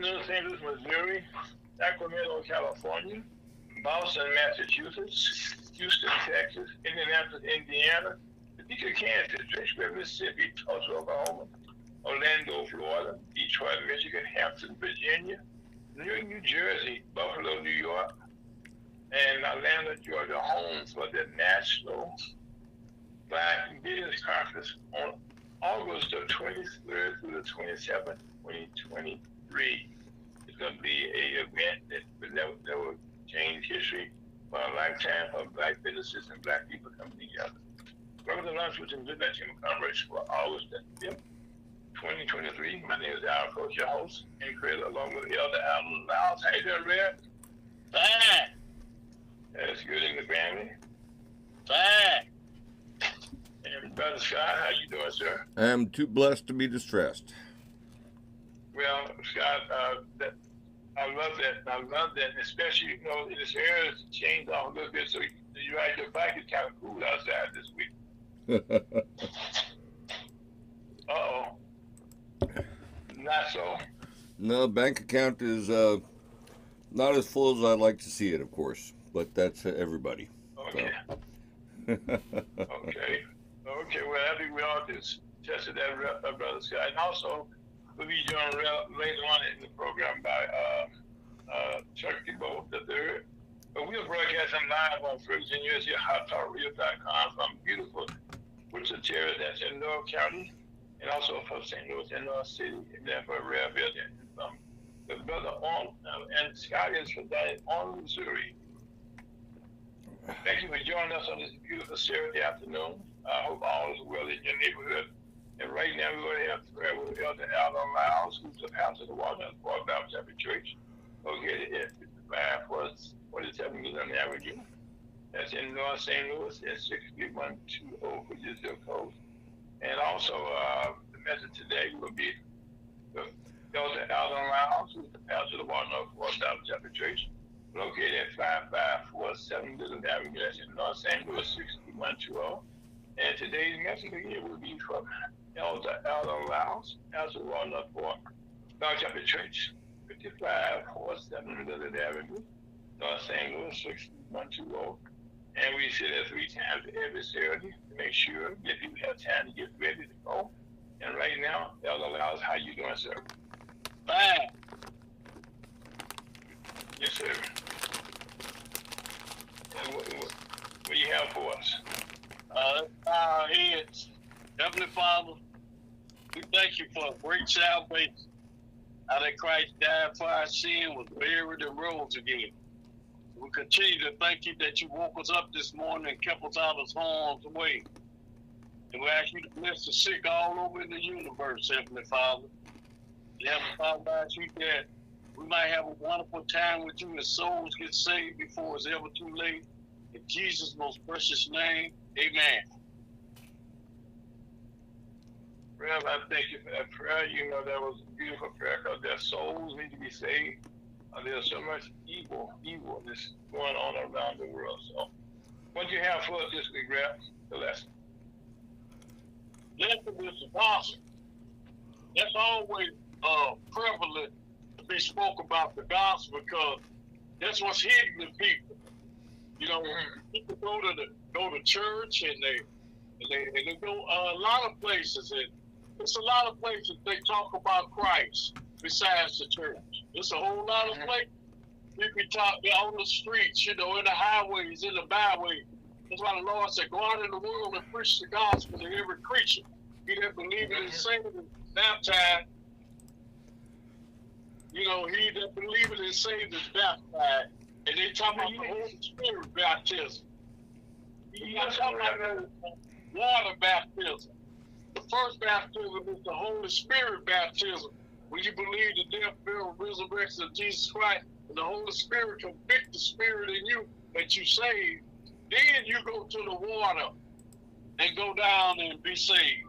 New St. Louis, Missouri, Sacramento, California, Boston, Massachusetts, Houston, Texas, Indianapolis, Indiana, Topeka, Kansas, Fitchburg, Mississippi, Tulsa, Oklahoma, Orlando, Florida, Detroit, Michigan, Hampton, Virginia, Newark, New Jersey, Buffalo, New York, and Atlanta, Georgia, home for the National Black Business Conference on August the 23rd through the 27th, 2023. It's going to be an event that will change history for a lifetime for Black businesses and Black people coming together. Welcome to Lunch with Business Team Conference for August the 5th, 2023. My name is Al Coach, your host, and Chris, along with Elder Alan Lyles. How you doing, Red? Fine. That's good in the family. Fine. And Brother Scott, how you doing, sir? I am too blessed to be distressed. Well, Scott, I love that. I love that, especially, in this area, it's changed off a little bit, so you ride your bike, it's kind of cool outside this week. Uh-oh. Not so. No, bank account is not as full as I'd like to see it, of course, but that's everybody. Okay. So. Okay, well, I think we all just tested that, Brother Scott. And also, we'll be joined later on in the program by Chuck DeBoe III. But we'll broadcast them live on Ferguson USA HotTalkRadio.com from beautiful Wichita, that's in North County, and also for St. Louis and North City, and then for Red Building. The brother on, and Scott is from that on Missouri. Thank you for joining us on this beautiful Saturday afternoon. I hope all is well in your neighborhood. And right now we're going to have prayer with Elder Alan Lyles, who's the pastor of the Walnut Park Baptist Church, located at 5547 Millen Avenue. That's in North St. Louis at 63120 for your zip code. And also, the message today will be the Elder Alan Lyles, who's the pastor of the Walnut Park Baptist Church, located at 5547 Millen Avenue. That's in North St. Louis 63120. And today's message here will be from Elder Alan Lyles, pastor of Walnut Park Baptist Church, 5547 Millen Avenue, North St. Louis 63120. And we sit there 3 times every Saturday to make sure that you have time to get ready to go. And right now, Elder Lyles, how you doing, sir? Fine. Yes, sir. And what do you have for us? Our heads. Heavenly Father, we thank you for a great salvation. How that Christ died for our sin, was buried, and rose again. We continue to thank you that you woke us up this morning and kept us out of harm's way. And we ask you to bless the sick all over in the universe, Heavenly Father. And Heavenly Father, I ask you that we might have a wonderful time with you and souls get saved before it's ever too late. In Jesus' most precious name, amen. Well, I thank you for that prayer. That was a beautiful prayer because their souls need to be saved. There's so much evil that's going on around the world. So, what do you have for us this week, Greg? The lesson. Lesson is the gospel. That's always prevalent to be spoke about the gospel because that's what's hidden in people. People go to church and they go a lot of places, and it's a lot of places they talk about Christ besides the church. It's a whole lot of places. You can talk on the streets, in the highways, in the byways. That's why the Lord said, go out in the world and preach the gospel to every creature. He that believeth and saved and baptized. He that believeth and saved is baptized. And they talk about the Holy Spirit baptism. He's not talking about water baptism. The first baptism is the Holy Spirit baptism. When you believe the death, burial, resurrection of Jesus Christ, and the Holy Spirit convict the spirit in you that you saved, then you go to the water and go down and be saved.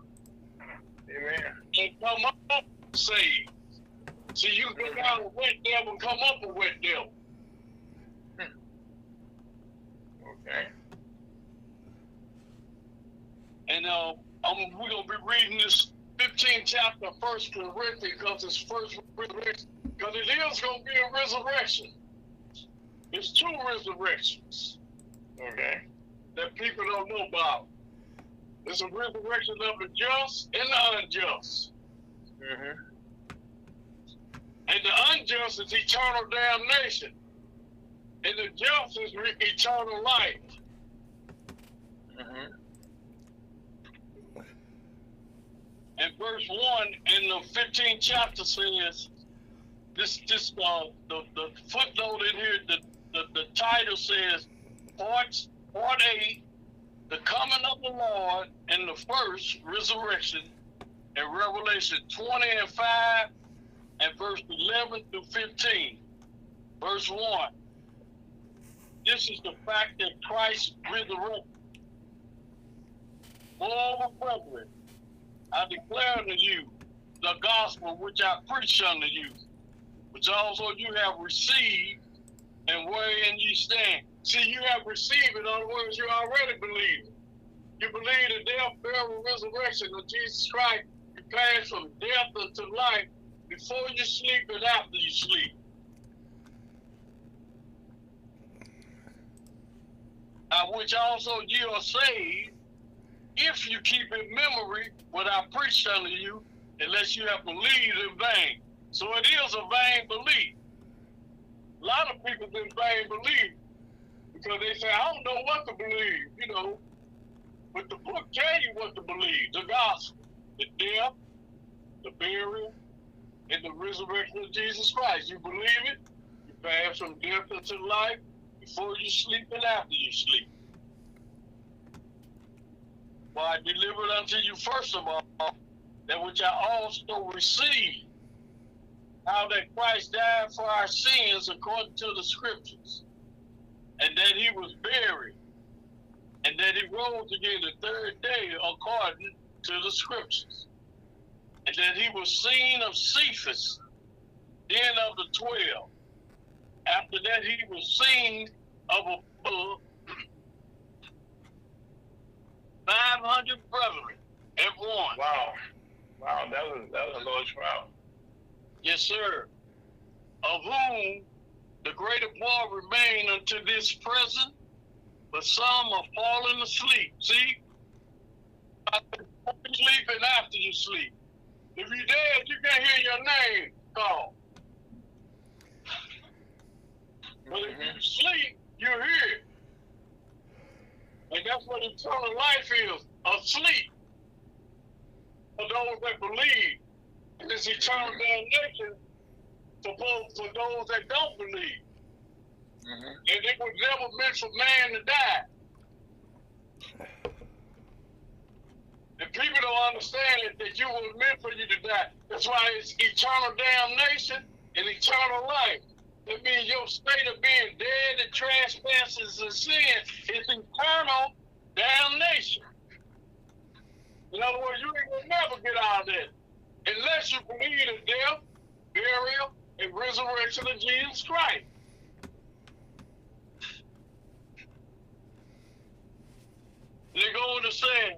Amen. And come up saved. See, you go down a wet devil and come up a wet devil. Okay. And we're going to be reading this 15th chapter of 1 Corinthians because it's 1 Corinthians Because it is going to be a resurrection. It's two resurrections, okay, that people don't know about. It's a resurrection of the just and the unjust. Mm-hmm. And the unjust is eternal damnation. And the just is eternal life. Mm-hmm. And verse 1 in the 15th chapter says, the footnote in here, the title says, part 8, the coming of the Lord and the first resurrection, in Revelation 20 and 5, and verse 11 through 15. Verse 1. This is the fact that Christ resurrected. Moreover, brethren, I declare unto you the gospel which I preach unto you, which also you have received, and wherein ye stand. See, you have received it. In other words, you already believe it. You believe the death, burial, resurrection of Jesus Christ. You pass from death unto life before you sleep and after you sleep. Which also ye are saved, if you keep in memory what I preached unto you, unless you have believed in vain. So it is a vain belief. A lot of people in vain belief because they say, I don't know what to believe, you know. But the book tell you what to believe. The gospel, the death, the burial, and the resurrection of Jesus Christ. You believe it, you pass from death into life before you sleep and after you sleep. For I delivered unto you first of all that which I also received, how that Christ died for our sins according to the scriptures, and that he was buried, and that he rose again the third day according to the scriptures, and that he was seen of Cephas, then of the 12. After that he was seen of above 500 brethren at one. Wow. Wow, that was a large crowd. Yes, sir. Of whom the greater part remain unto this present, but some are falling asleep. See? Sleep and after you sleep. If you're dead, you can't hear your name called. But if you sleep, you hear it. And that's what eternal life is, asleep. For those that believe. And it's eternal damnation for those that don't believe. Mm-hmm. And it was never meant for man to die. And people don't understand it, that you were meant for you to die. That's why it's eternal damnation and eternal life. That means your state of being dead in trespasses and sin is eternal damnation. In other words, you will never get out of that unless you believe in death, burial, and resurrection of Jesus Christ. They go on to say,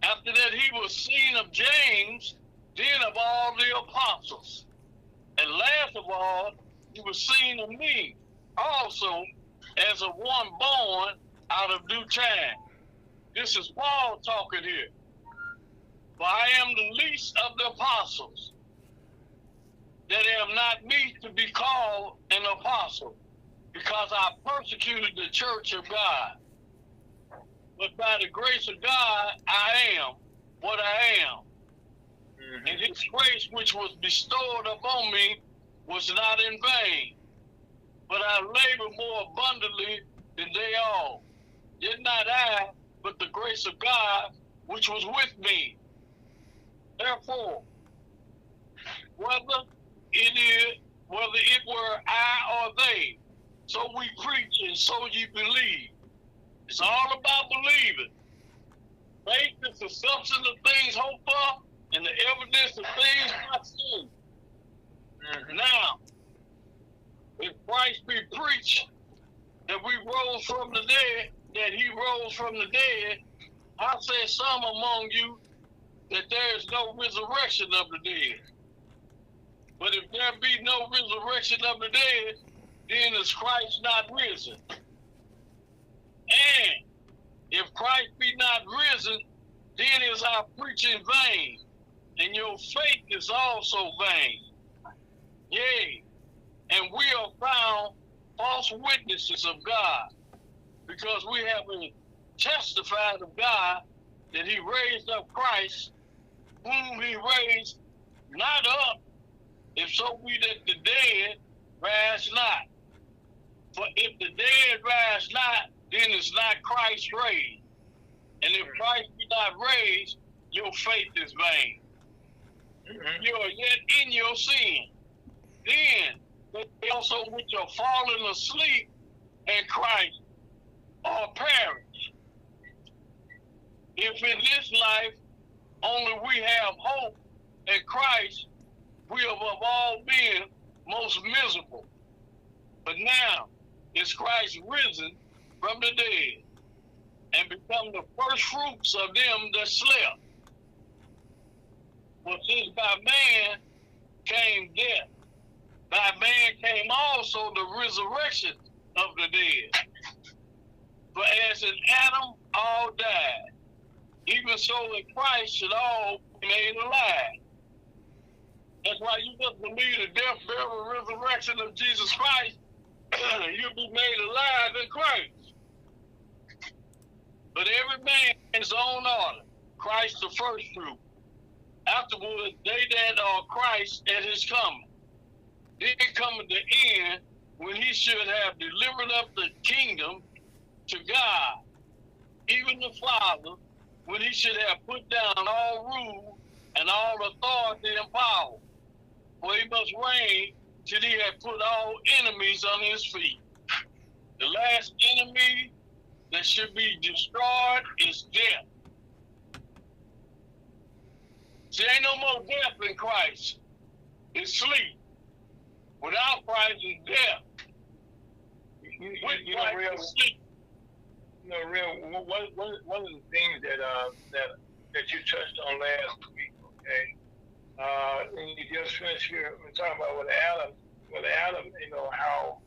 after that he was seen of James, then of all the apostles. And last of all, he was seen of me, also as of one born out of due time. This is Paul talking here. For I am the least of the apostles, that am not meet to be called an apostle, because I persecuted the church of God. But by the grace of God, I am what I am. Mm-hmm. And his grace which was bestowed upon me was not in vain, but I labor more abundantly than they all. Yet not I, but the grace of God which was with me. Therefore, whether it were I or they, so we preach and so ye believe. It's all about believing. Faith is the substance of things hoped for and the evidence of things not seen. Mm-hmm. Now, if Christ be preached that we rose from the dead, that he rose from the dead, I say some among you that there is no resurrection of the dead. But if there be no resurrection of the dead, then is Christ not risen? And if Christ be not risen, then is our preaching vain, and your faith is also vain. Yea, and we are found false witnesses of God, because we have testified of God that he raised up Christ, whom he raised not up, if so be that the dead rise not. For if the dead rise not, then is not Christ raised. And if Christ be not raised, your faith is vain. You are yet in your sin. Then they also which are fallen asleep in Christ are perished. If in this life only we have hope in Christ, we above all men most miserable. But now is Christ risen from the dead, and become the first fruits of them that slept. For since by man came death, by man came also the resurrection of the dead. For as in Adam all died, even so in Christ should all be made alive. That's why you must believe the death, burial, and resurrection of Jesus Christ. You'll be made alive in Christ. But every man in his own order, Christ the first fruit. Afterwards, they that are Christ at his coming. Then cometh the end, when he should have delivered up the kingdom to God, even the Father, when he should have put down all rule and all authority and power. For he must reign till he had put all enemies on his feet. The last enemy that should be destroyed is death. See, ain't no more death in Christ. It's sleep. Without Christ is death. You know, real, sleep. you know, real. One of the things that you touched on last week, okay? And you just finished here. We're talking about with Adam. With Adam, you know how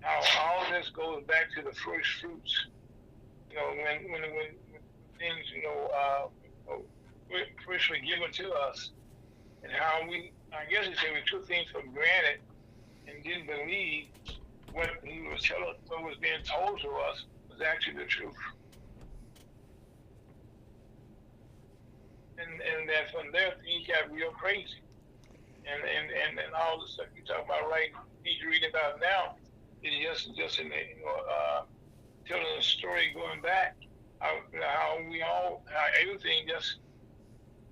all this goes back to the first fruits. You know, when things, first were given to us, and how I guess you say we took things for granted and didn't believe what he was telling, what was being told to us was actually the truth. And that from there things got real crazy. And all the stuff you talk about right, he's reading about now is just in the, telling a story going back, how everything just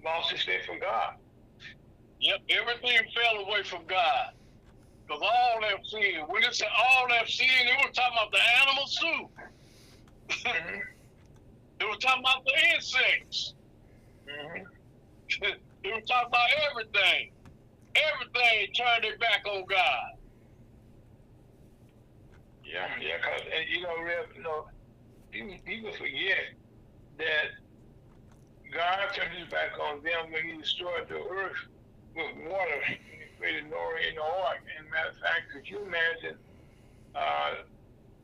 lost its way from God. Yep, everything fell away from God. Because all have sinned. When it said all have sinned, it was talking about the animals too. Mm-hmm. It was talking about the insects. Mm-hmm. It was talking about everything. Everything turned it back on God. Yeah, because people forget that God turned his back on them when he destroyed the earth with water and he created Noah in the ark. And matter of fact, could you imagine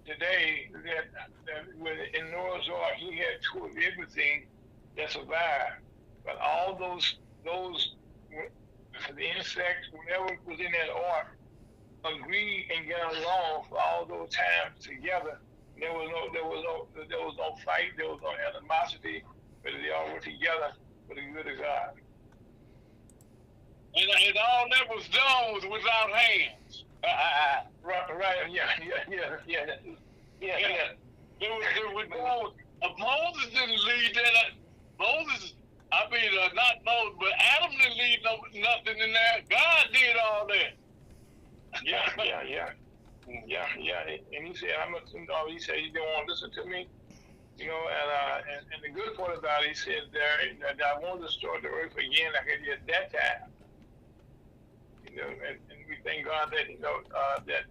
today that in Noah's ark he had two of everything that survived, but all those the insects, whatever was in that ark, agreed and got along for all those times together. There was no fight, there was no animosity, but they all were together for the good of God. And all that was done was without hands. Right, yeah. Moses didn't lead that. Moses, not Moses, but Adam didn't lead nothing in there. God did all that. Yeah. And he said, he said he didn't want to listen to me. And the good part about it, he said that I won't destroy the earth again like I did that time. And we thank God that that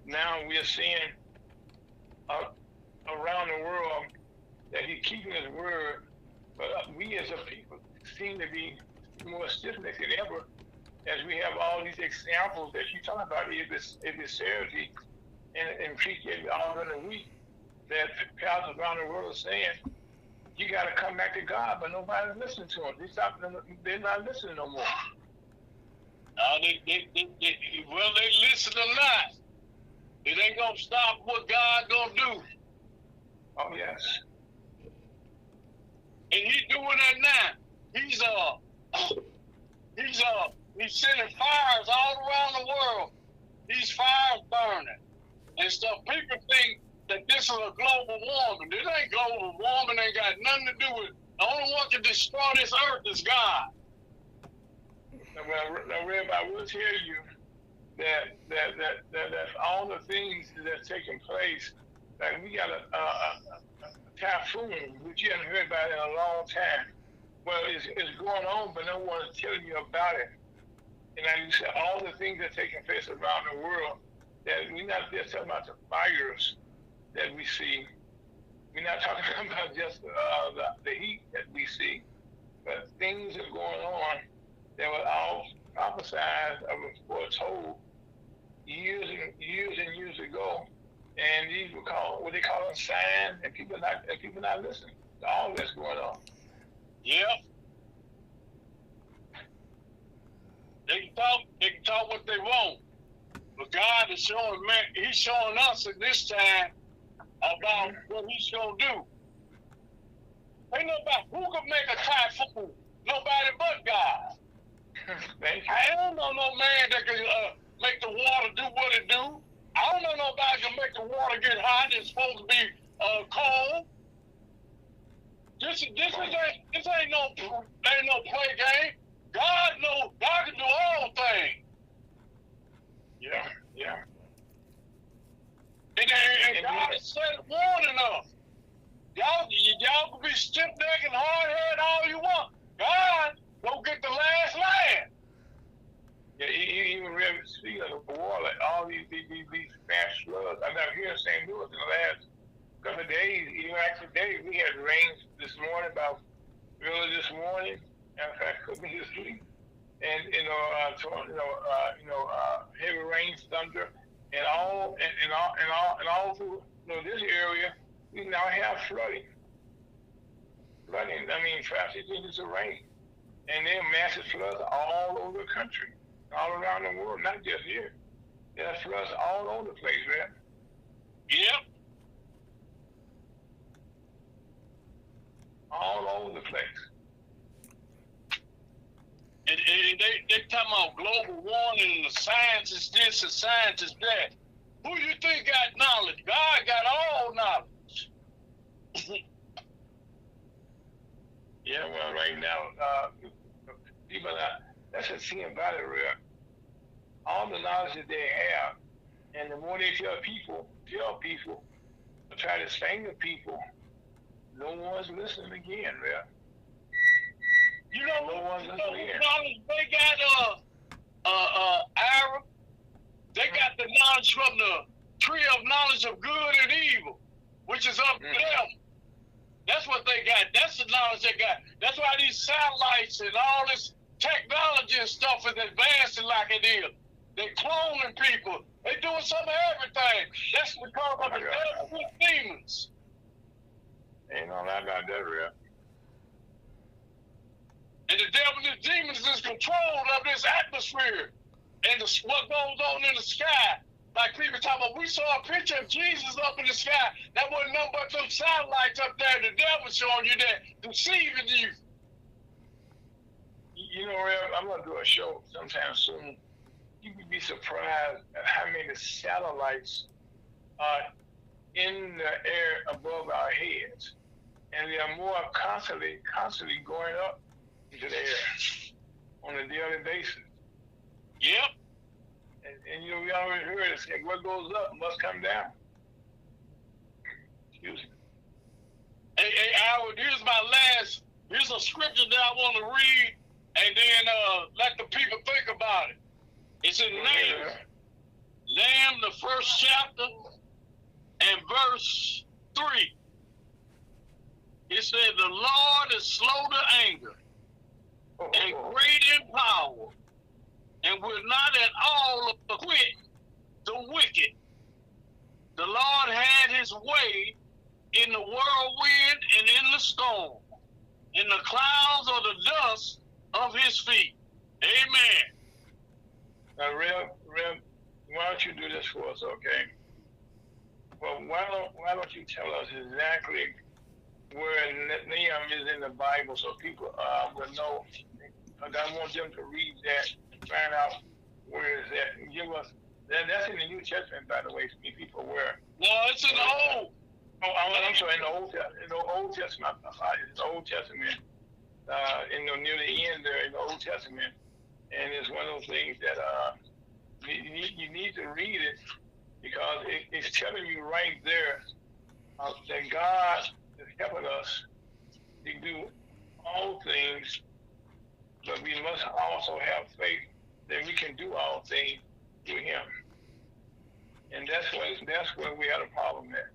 now we are seeing around the world that he's keeping his word, but we as a people seem to be more stiff-necked than ever as we have all these examples that you talk about, if Saturday and preaching all during the week, that pastors around the world are saying, you got to come back to God, but nobody's listening to them. They're not listening no more. They listen a lot. It ain't gonna stop what God gonna do. Oh yes. And he's doing that now. He's sending fires all around the world. These fires burning and stuff. People think that this is a global warming. This ain't global warming. Ain't got nothing to do with it. The only one can destroy this earth is God. Now, Reb, I will tell you that all the things that's taking place, like we got a typhoon, which you haven't heard about in a long time. Well, it's going on, but no one is telling you about it. And like you said, all the things that are taking place around the world, that we're not just talking about the fires that we see. We're not talking about just the heat that we see, but things are going on that were all prophesied or foretold years and years ago. And these were called, what they call them, signs, and people not listening to all that's going on. Yep. They can talk what they want. But God is showing, man, he's showing us at this time about what he's gonna do. Ain't nobody who can make a typhoon. Nobody but God. I don't know no man that can make the water do what it do. I don't know nobody can make the water get hot. It's supposed to be cold. This ain't no play game. God can do all things. Yeah. And God has said warning us. Y'all can be stiff-necked and hard-headed all you want. God don't get the last laugh. Yeah, even speaking of the war, like all these fast floods. I'm out here in St. Louis in the last couple of days, even actually today, we had rain this morning, about early this morning. In fact, could be this week. And heavy rains, thunder, and all through this area, we now have flooding. I mean, 5-6 inches of rain, and there are massive floods all over the country, all around the world, not just here. There are floods all over the place, man. Yep. All over the place. And they talking about global warming and the science is this and science is that. Who you think got knowledge? God got all knowledge. Yeah, well, right now, people that's the thing about it, real. All the knowledge that they have, and the more they tell people, try to explain to people, no one's listening again, real. You know, no one's listening again. Knowledge they got, Arab. They got the knowledge from the tree of knowledge of good and evil, which is up to them. That's what they got. That's the knowledge they got. That's why these satellites and all this technology and stuff is advancing like it is. They're cloning people. They're doing some of everything. That's because of the devil with demons. Ain't no lie about that, real. And the devil and the demons is control of this atmosphere and what goes on in the sky. Like people talking about, we saw a picture of Jesus up in the sky. That wasn't nothing but some satellites up there. The devil showing you that, deceiving you. You know, Rev, I'm going to do a show sometime soon. You could be surprised at how many satellites are in the air above our heads. And they are more constantly going up into the air on a daily basis. Yep. And you know, we always heard it say, what goes up must come down. Excuse me. Hey, Howard, here's a scripture that I want to read and then let the people think about it. It's in Nahum, the first chapter and verse 3. It said, the Lord is slow to anger and great in power, and will not at all acquit the wicked. The Lord had his way in the whirlwind and in the storm, in the clouds or the dust of his feet. Amen. Now, Rev, why don't you do this for us, okay? Well, why don't you tell us exactly where Nahum is in the Bible so people will know? Because I want them to read that and find out where is that and give us. That's in the New Testament, by the way, to be people aware. No, it's in the Old. Oh, I'm sorry, in the Old Testament. In the Old Testament, it's the Old Testament. Near the end there in the Old Testament, and it's one of those things that you need to read it because it's telling you right there that God is helping us to do all things, but we must also have faith that we can do all things through Him, and that's where we had a problem at.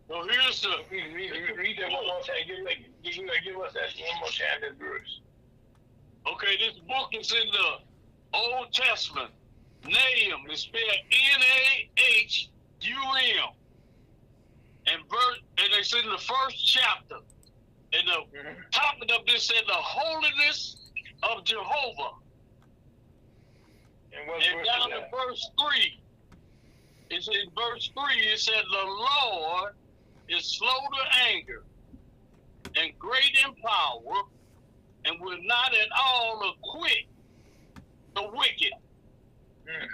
So here's the read that one more time. Give us that one more time, that verse. Okay, this book is in the Old Testament. Nahum is spelled Nahum. And it's in the first chapter. And the topic of this said the holiness of Jehovah. And down to verse 3. It's in verse 3, it said the Lord is slow to anger and great in power, and will not at all acquit the wicked.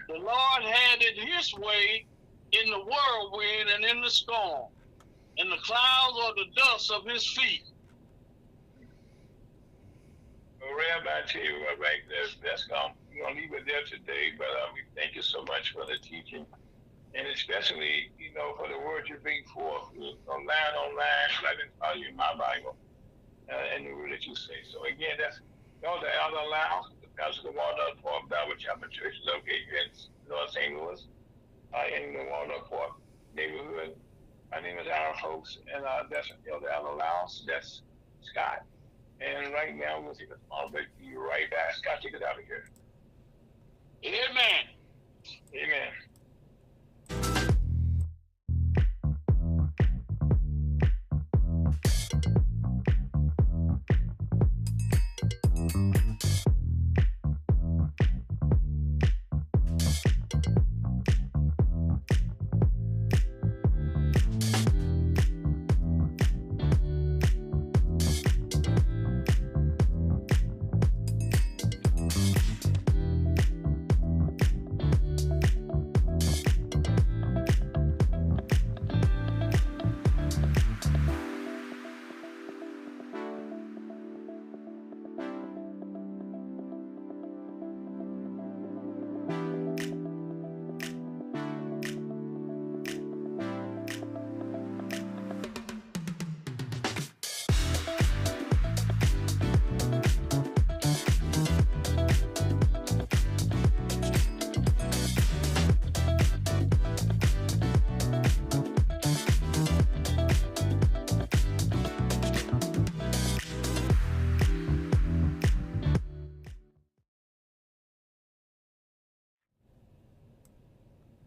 The Lord had it his way in the whirlwind and in the storm, in the clouds or the dust of his feet. Well, Rabbi, I tell you what, right there, we're going to leave it there today, but we thank you so much for the teaching. And especially, for the words you bring forth, line on line, like in follow you in my Bible, and the word that you say. So again, that's the Elder Lounge, the pastor of the Walnut Park Bible Chapel Church, located in North St. Louis, in the Walnut Park neighborhood. My name is Aaron Folks, and that's Elder Lounge. That's Scott. And right now, we'll take a small break. Be right back. Scott, take us out of here. Amen. Amen.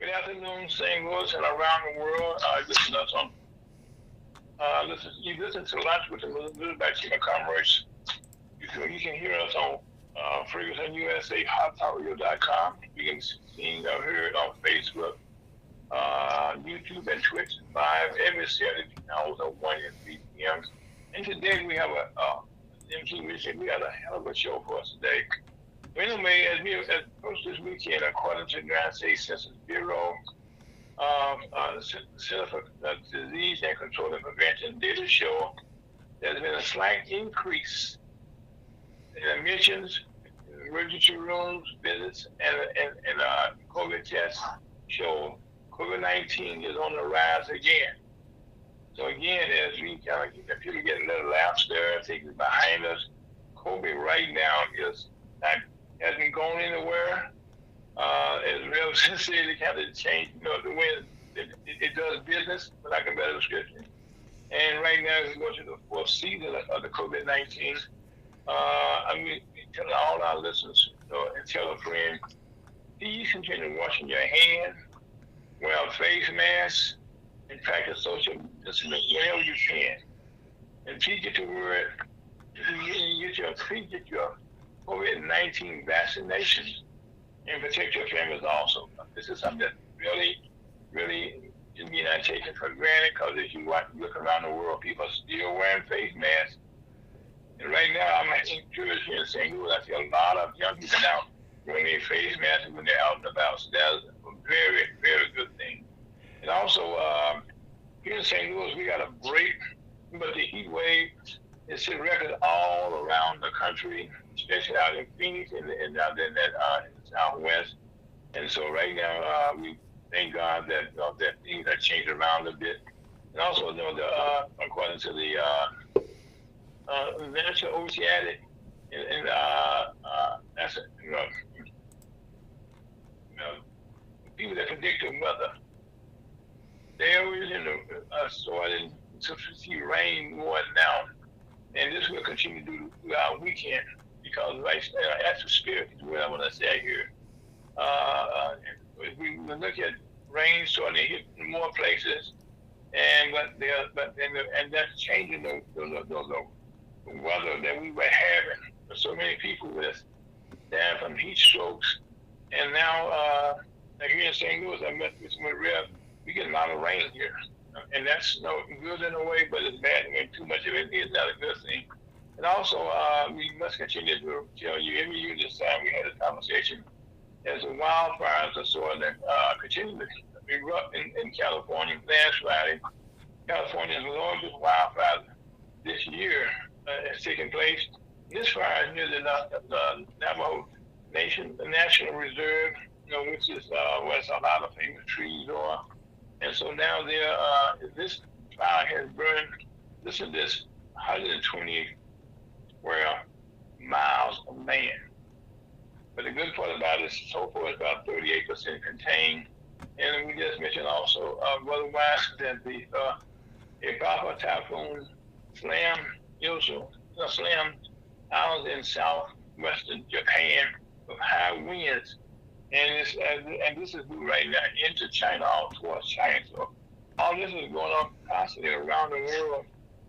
Good afternoon, St. Louis and around the world. You listen to Lunch with Elizabeth by Tina Commerce. You can hear us on Frequency on USA, hotpowerradio.com. You can see or hear it on Facebook, YouTube, and Twitch live every Saturday hours at 1 and 3 p.m. And today we have we got a hell of a show for us today. Anyway, as we approach this weekend, according to the United States Census Bureau, Center for Disease and Control and Prevention data show there's been a slight increase in admissions, emergency rooms, visits, and COVID tests show COVID-19 is on the rise again. So again, as we kind of people get a little lapse there, things behind us, COVID right now hasn't gone anywhere. As Rev said, it kind of changed, the way it does business, for lack of a better description. And right now, as we go to the fourth season of the COVID-19, tell all our listeners, and tell a friend, please continue washing your hands, wear a face mask, and practice social distancing wherever you can. And please get your word, please get your COVID-19 vaccination and protect your families also. This is something that really is not taken for granted, because if you look around the world, people are still wearing face masks. And right now, I'm encouraged here in St. Louis. I see a lot of young people now wearing their face masks when they're out and about. So that's a very, very good thing. And also, here in St. Louis, we got a break, but the heat wave is set record all around the country, especially out in Phoenix and out in the Southwest. And so right now, we thank God that that things are changed around a bit. And also, according to the National Oceanic, and that's people that predict the weather, they always starting to see rain more now, and this will continue to do throughout weekend, because that's the spirit is what I want to say here. We look at rain starting to hit more places, and that's changing the weather that we were having for so many people with down from heat strokes. And now here in St. Louis, I met with Reb. We get a lot of rain here, and that's good in a way, but it's bad when too much of it is not a good thing. And also, we must continue to tell you every year this time we had a conversation as the wildfires are sort of continue to erupt in California. Last Friday, California's largest wildfire this year is taking place. This fire is near the Navajo Nation, the National Reserve, which is where a lot of famous trees are. And so now this fire has burned, listen to this, 120 square miles of land. But the good part about it, so far, it's about 38% contained. And we just mentioned also, weather-wise, that the Ibaka typhoon slammed islands in southwestern Japan with high winds, and this is right now into China, all towards China. So all this is going on constantly around the world,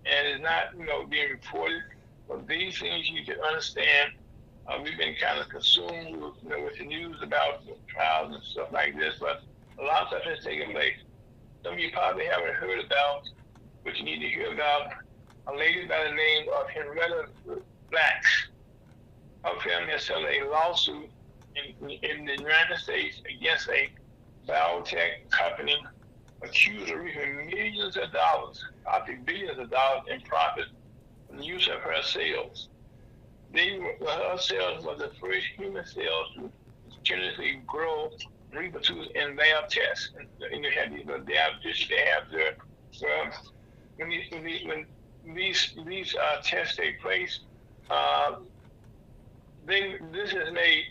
and it's not being reported. But these things you can understand. We've been kind of consumed with the news about the trials and stuff like this, but a lot of stuff is taking place. Some of you probably haven't heard about, but you need to hear about a lady by the name of Henrietta Lacks. Her family has settled a lawsuit in the United States against a biotech company accused of reaping millions of dollars, probably billions of dollars in profit from the use of her cells. Her cells were the first human cells to genetically grow and reproduce in lab tests. And you have these lab dishes they have there. When these tests take place, this has made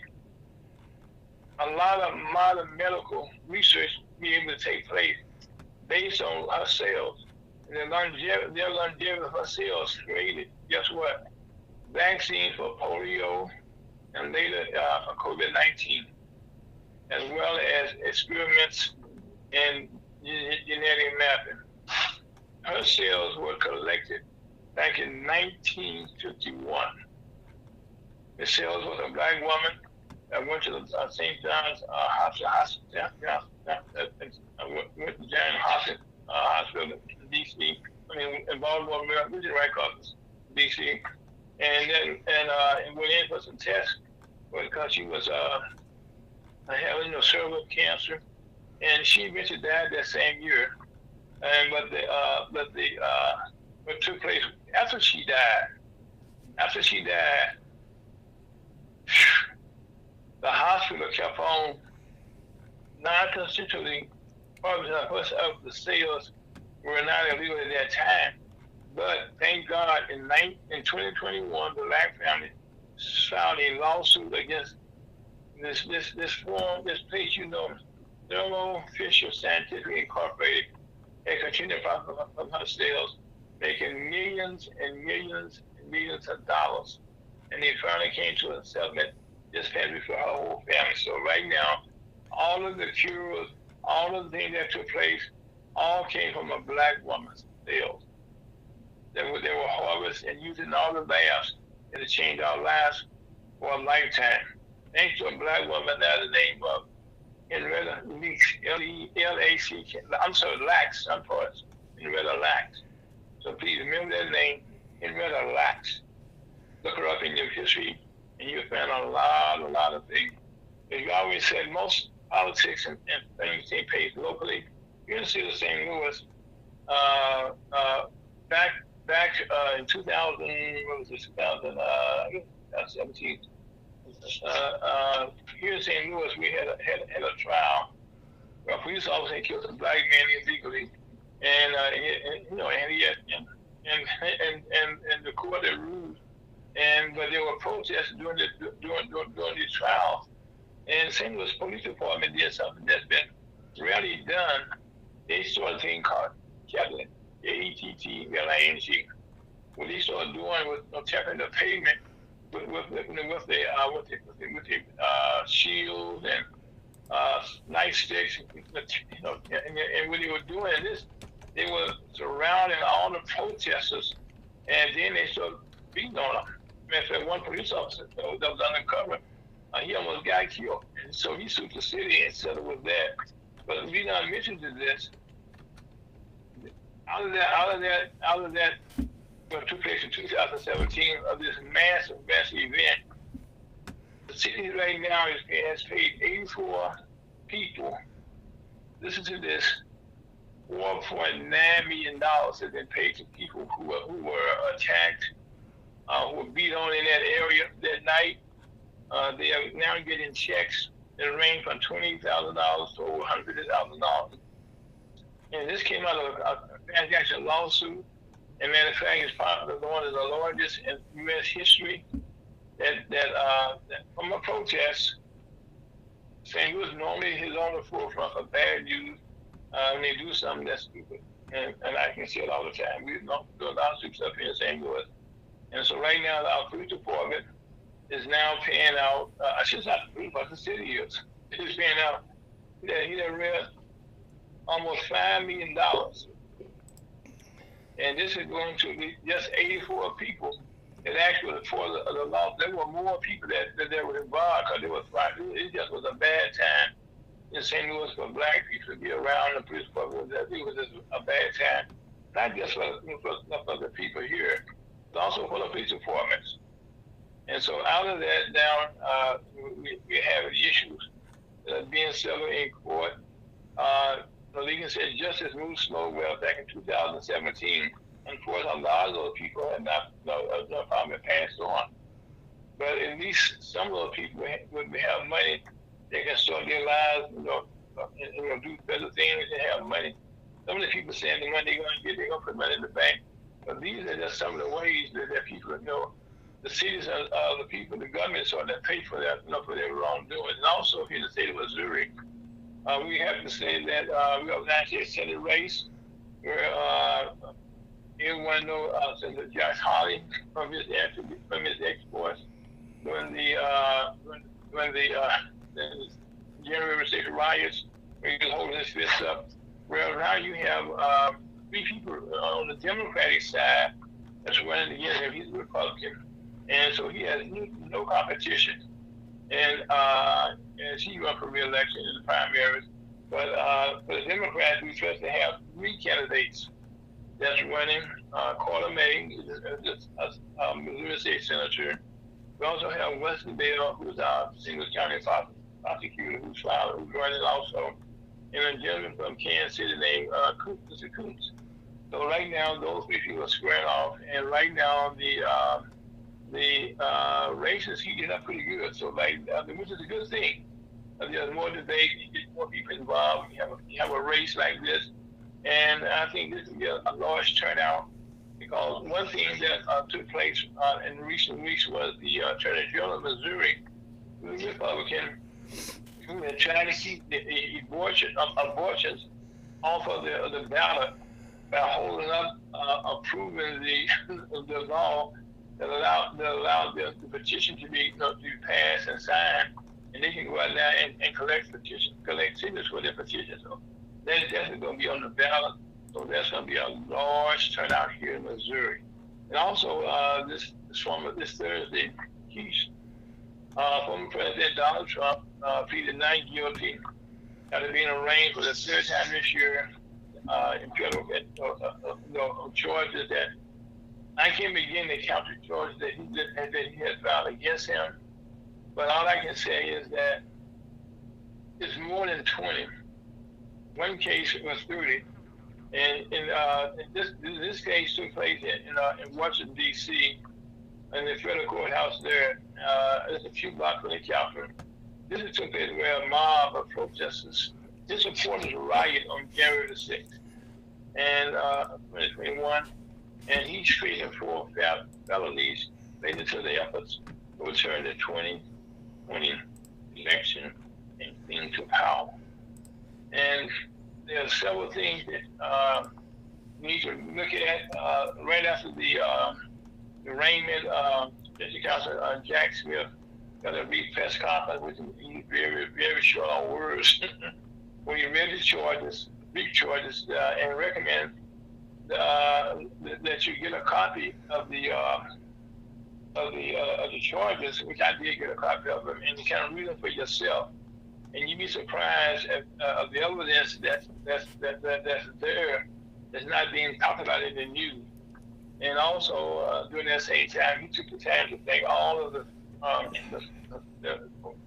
a lot of modern medical research be able to take place based on her cells. And their longevity of her cells created, guess what? Vaccines for polio and later for COVID-19, as well as experiments in genetic mapping. Her cells were collected back in 1951. The cells was a black woman that went to the St. John's Hospital, went to Johns Hopkins Hospital in D.C. In Baltimore, Maryland, which is right across D.C. And went in for some tests because she was having cervical cancer, and she eventually died that same year. And what took place after she died, the hospital kept on non-consensually of the cells were not illegal at that time. But thank God, in 2021, the Black family filed a lawsuit against this place, Thermo Fisher Scientific Incorporated, and continued profit from her sales, making millions and millions and millions of dollars. and they finally came to a settlement just passed for her whole family. So right now, all of the cures, all of the things that took place, all came from a black woman's cells. They were harvested and using all the labs and to change our lives for a lifetime. Thanks to a black woman by the name of Henrietta Lacks, L-A-C-K. I'm sorry, Lacks, I'm sorry, Henrietta Lacks. So please remember that name, Henrietta Lacks. Look her up in your history, and you'll find a lot of things. As you always said, most politics and things take place locally. You're in the city of St. Louis. Back in 2000, what was it, 2017. Here in St. Louis, we had a trial where a police officer had killed a black man illegally, and the court had ruled. But there were protests during the trial, and St. Louis Police Department did something that's been rarely done. They started a thing called Kettling, K-E-T-T-L-I-N-G. What they started doing was tapping the pavement with the shields and nice sticks, and when they were doing this, they were surrounding all the protesters, and then they started beating on them. Matter of one police officer that was undercover, he almost got killed, and so he sued the city and settled with that. But the reason I mentioned this, out of that, what took place in 2017 of this massive event, the city right now has paid 84 people. Listen to this: $4.9 million has been paid to people who were attacked, who were beat on in that area that night. They are now getting checks that range from $20,000 to over $100,000. And this came out of a transaction lawsuit. And matter of fact, it's probably one of the largest in U.S. history that from a protest. St. Louis normally is on the forefront of bad news when they do something that's stupid. And I can see it all the time. We do a lot of stupid stuff here in St. Louis. And so right now, our police department is now paying out, I should not the police, but the city is paying out, he read almost $5 million. And this is going to be just 84 people that actually, for the law, there were more people that were involved because it just was a bad time in St. Louis for black people to be around the police department. It was just a bad time, not just for the people here, but also for the police departments. And so out of that down, we have issues being settled in court. The legal said justice moved slow. Well, back in 2017, unfortunately, a lot of those people had not probably passed on. But at least some of those people would have money. They can start their lives, do better things and have money. Some of the people saying the money they're going to get, they're going to put money in the bank. But these are just some of the ways that people the cities are the people, the government sort of pay for that, for their wrongdoing. And also here in the state of Missouri, we have to say that we have actually a Senate race where everyone knows Senator Josh Hawley from his exports when the January 6 riots, when he was holding his fists up. Well, now you have 3 people on the Democratic side that's running against him. He's a Republican, and so he has no competition. And he run for re-election in the primaries. But for the Democrats, we trust to have 3 candidates that's running. Carter May, Missouri State Senator. We also have Wesley Bell, who's our St. Louis County prosecutor, who's running also. And a gentleman from Kansas City named Mr. Coombs. So right now, those 3 people are squaring off. And right now, the race is heating up pretty good. So, which is a good thing. There's more debate, you get more people involved, you have a race like this, and I think this will be a large turnout, because one thing that took place in recent weeks was the Attorney General of Missouri, who is a Republican, who had tried to keep the abortions off of the ballot by holding up approving the law that allow the petition to be passed and signed, and they can go out there and collect signatures for their petition. So that's definitely going to be on the ballot. So there's going to be a large turnout here in Missouri. And also this Thursday, former President Donald Trump pleaded not guilty after being arraigned for the third time this year in federal charges that I can't begin to count the charges that he had filed against him. But all I can say is that it's more than 20. One case was 30. And this case took place in Washington, D.C., in the federal courthouse there. It's a few blocks from the Capitol. This is took place where a mob of protesters supported a riot on January the 6th, and 2021, and he's treating 4 felonies related to the efforts to return the 2020 election and cling to power. And there are several things that we need to look at right after the arraignment. District Councilor Jack Smith got a brief press conference, which he's very, very short on words. When he read the charges, brief charges, and recommend that you get a copy of the charges, which I did get a copy of them, and you kind of read them for yourself. And you'd be surprised at the evidence that's there that's not being talked about in the news. And also during that same time, he took the time to thank all of the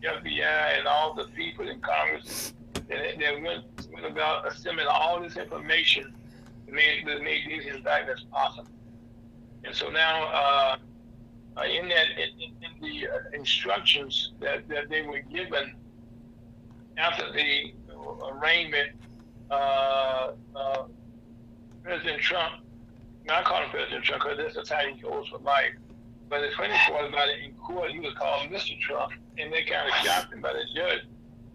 FBI and all the people in Congress that went about assembling all this information that made these indictments possible. And so now, in the instructions that they were given after the arraignment, President Trump, I call him President Trump because that's the title he holds for life. But the funny part about it, in court, he was called Mr. Trump, and they kind of shocked him by the judge.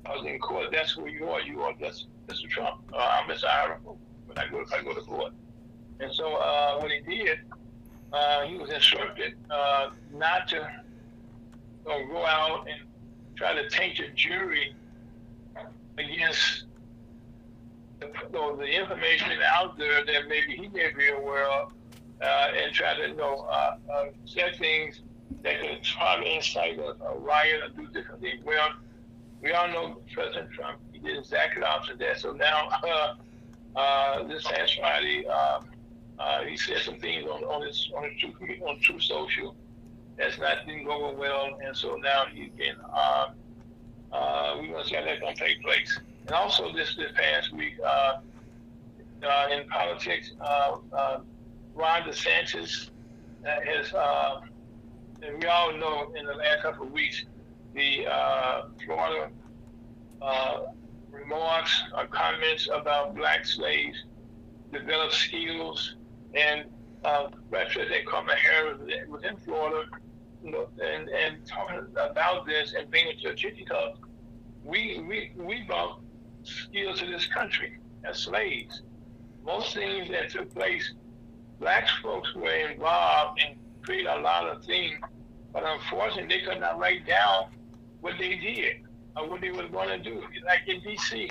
I was in court. That's who you are. You are just Mr. Trump. I'm Mr. Irish when I go to court. And so when he did, he was instructed not to go out and try to taint the jury against the information out there that maybe he may be aware of, and try to set things that could try to incite a riot or do different things. Well, we all know President Trump, he did exactly the opposite of that. So now, this past Friday, he said some things on True Social that's not been going well, and so now he can. We're gonna see how that's gonna take place. And also this past week, in politics, Ron DeSantis has, and we all know in the last couple of weeks, the Florida remarks or comments about black slaves developed skills, and President Kamala Harris was in Florida, and talking about this and bringing it to attention because we brought skills to this country as slaves. Most things that took place, black folks were involved and created a lot of things, but unfortunately they could not write down what they did or what they were going to do. Like in D.C.,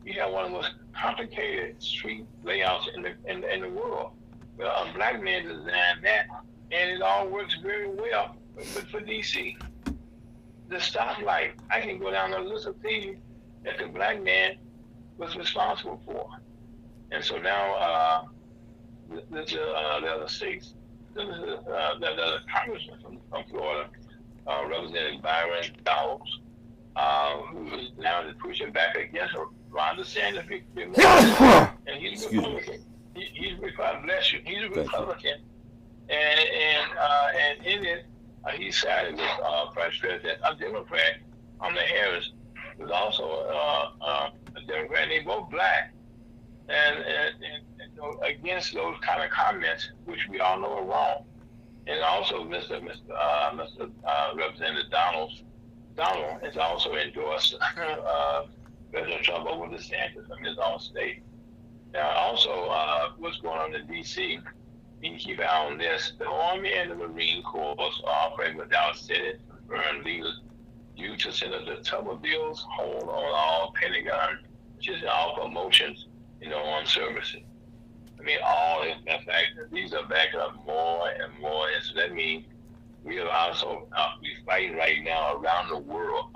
you have one of the most complicated street layouts in the world. Well, a black man designed that, and it all works very well. But for D.C., the stoplight, I can go down a list of things that the black man was responsible for. And so now the other states, the congressman from Florida, Representative Byron Donalds, who is now pushing back against Ron DeSantis, and he's a Republican. He's Republican. Bless you. He's a Republican, and in it, he sided with Vice President, a Democrat, Kamala Harris, who's also a Democrat. They both black, and against those kind of comments, which we all know are wrong. And also, Mr. Representative Donald has also endorsed President Trump over DeSantis from his own state. Now, also, what's going on in D.C. need to keep an eye on this. The Army and the Marine Corps are operating without Senate confirmed leaders due to Senator Tuberville's hold on all Pentagon, which is all promotions in the armed services. I mean, all in fact, these are backing up more and more, and so that means we are also we fighting right now around the world,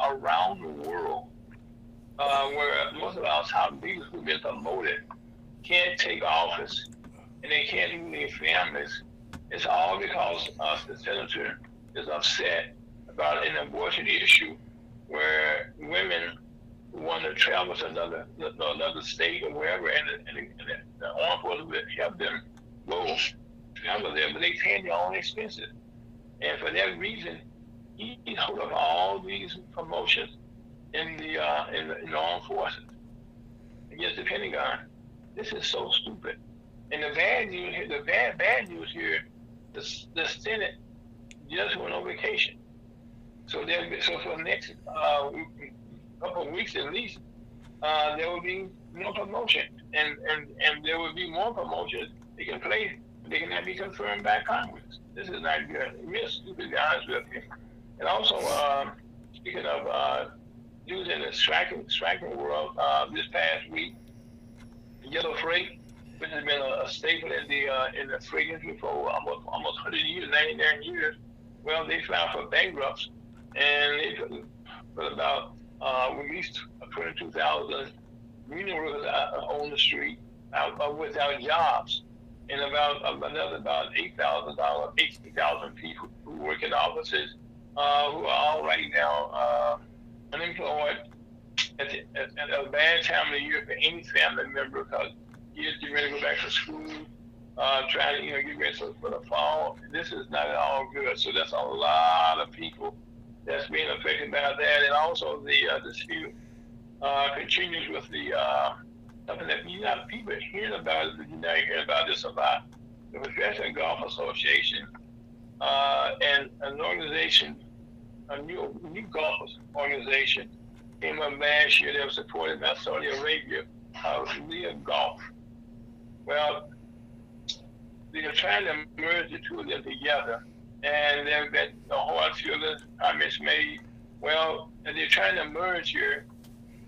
where most of our top leaders who've been promoted can't take office, and they can't even leave families. It's all because the senator is upset about an abortion issue where women who want to travel to another state or wherever, and the armed forces will help them go travel there, but they pay their own expenses. And for that reason, he held up all these promotions in the armed forces against the Pentagon. This is so stupid. And the bad news here, bad news here, the Senate just went on vacation. So for the next couple of weeks at least, there will be no promotion, and there will be more promotions taking place. They cannot be confirmed by Congress. This is not good. Real stupid, guys, with you. And also, speaking of news in the striking world, this past week, yellow freight, which has been a staple in the freight industry for almost 100 years, 99 years. Well, they filed for bankruptcy, and they put about at least 22,000 union workers on the street without jobs, and about 18,000 people who work in offices who are all right now unemployed at a bad time of the year for any family member, because kids get ready to go back to school, trying to get ready for the fall. This is not at all good. So that's a lot of people that's being affected by that, and also the dispute continues with the something that people are hearing about it, but you're not hearing about this a lot. The Professional Golf Association and an organization, a new golf organization, came up last year that was supported by Saudi Arabia, Live Golf. Well, they're trying to merge the two of them together, and they've got the hard feelings, comments made. Well, and they're trying to merge here.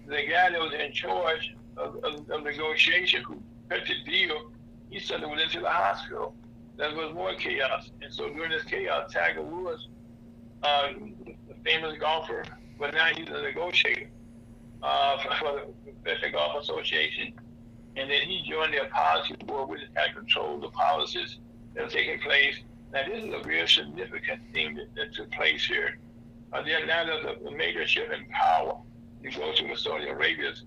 The guy that was in charge of negotiation, who cut the deal, he suddenly went into the hospital. There was more chaos. And so during this chaos, Tiger Woods, the famous golfer, but now he's a negotiator for the Professional Golf Association. And then he joined their policy board, which kind of controls the policies that are taking place. Now, this is a very significant thing that took place here. There's a major shift in power. You go to Saudi Arabia's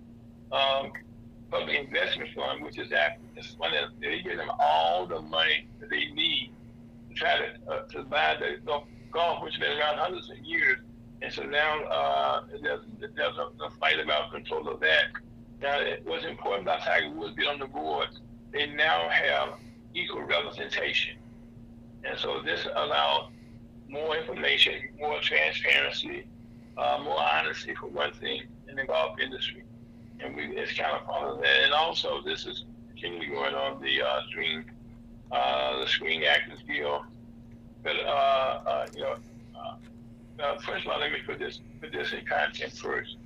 public investment fund, which is one that they give them all the money that they need to try to buy the golf, which has been around hundreds of years. And so now there's a fight about control of that. Now, what's important about Tiger Woods being on the board, they now have equal representation. And so this allows more information, more transparency, more honesty, for one thing, in the golf industry. And it's kind of part of that. And also, this is continually going on the Screen Actors Guild. But first of all, let me put this in context first.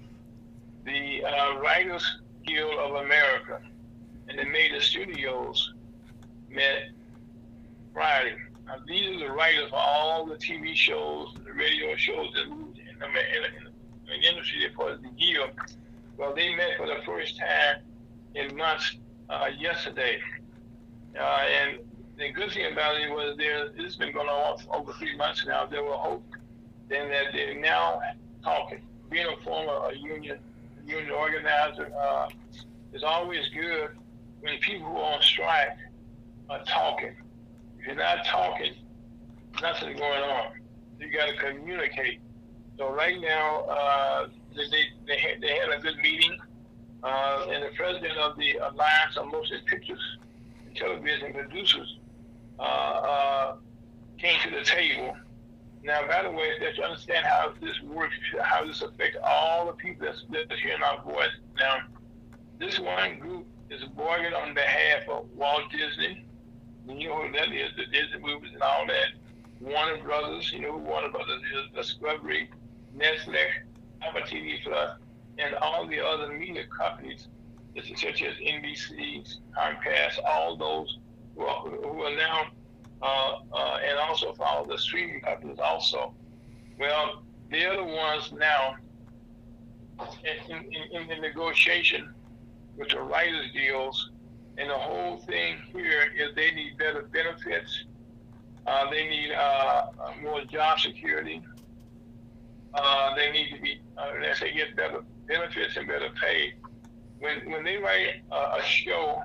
The Writers Guild of America and the major studios met Friday. Now, these are the writers for all the TV shows, the radio shows in the industry. They're part of the guild. Well, they met for the first time in months yesterday. And the good thing about it was this has been going on for over 3 months now. There were hope then that they're now talking. Being a former union organizer, is always good when people who are on strike are talking. If you're not talking, nothing's going on. You got to communicate. So right now, they had a good meeting, and the president of the Alliance of Motion Pictures and Television Producers came to the table. Now, by the way, that you understand how this works, how this affects all the people that's hearing our voice. Now, this one group is bargaining on behalf of Walt Disney, You know who that is, the Disney movies and all that. Warner Brothers, you know who Warner Brothers is, Discovery, Netflix, Apple TV Plus, and all the other media companies, such as NBC, Comcast, all those who are now, and also follow the streaming companies also. Well, they're the ones now in the negotiation with the writers' deals, and the whole thing here is they need better benefits. They need more job security. They need to be, let's say, get better benefits and better pay. When they write a show,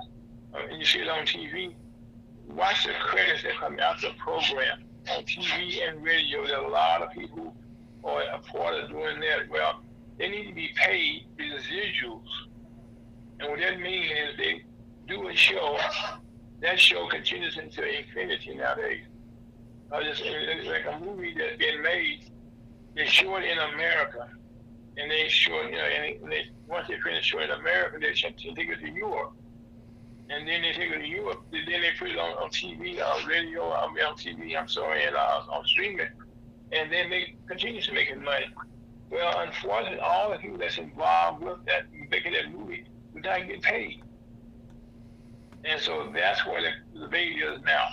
and you see it on TV, watch the credits that come after the program. On TV and radio, there are a lot of people who are a part of doing that. Well, they need to be paid residuals. And what that means is they do a show, that show continues into infinity nowadays. It's like a movie that's been made, they show it in America, and they show it, and once they finish showing it in America, they take it to Europe. And then they take it to Europe, then they put it on TV, on radio, on TV, and on streaming. And then they continue to make money. Well, unfortunately, all the people that's involved with that, making that movie, would not get paid. And so that's where the debate is now.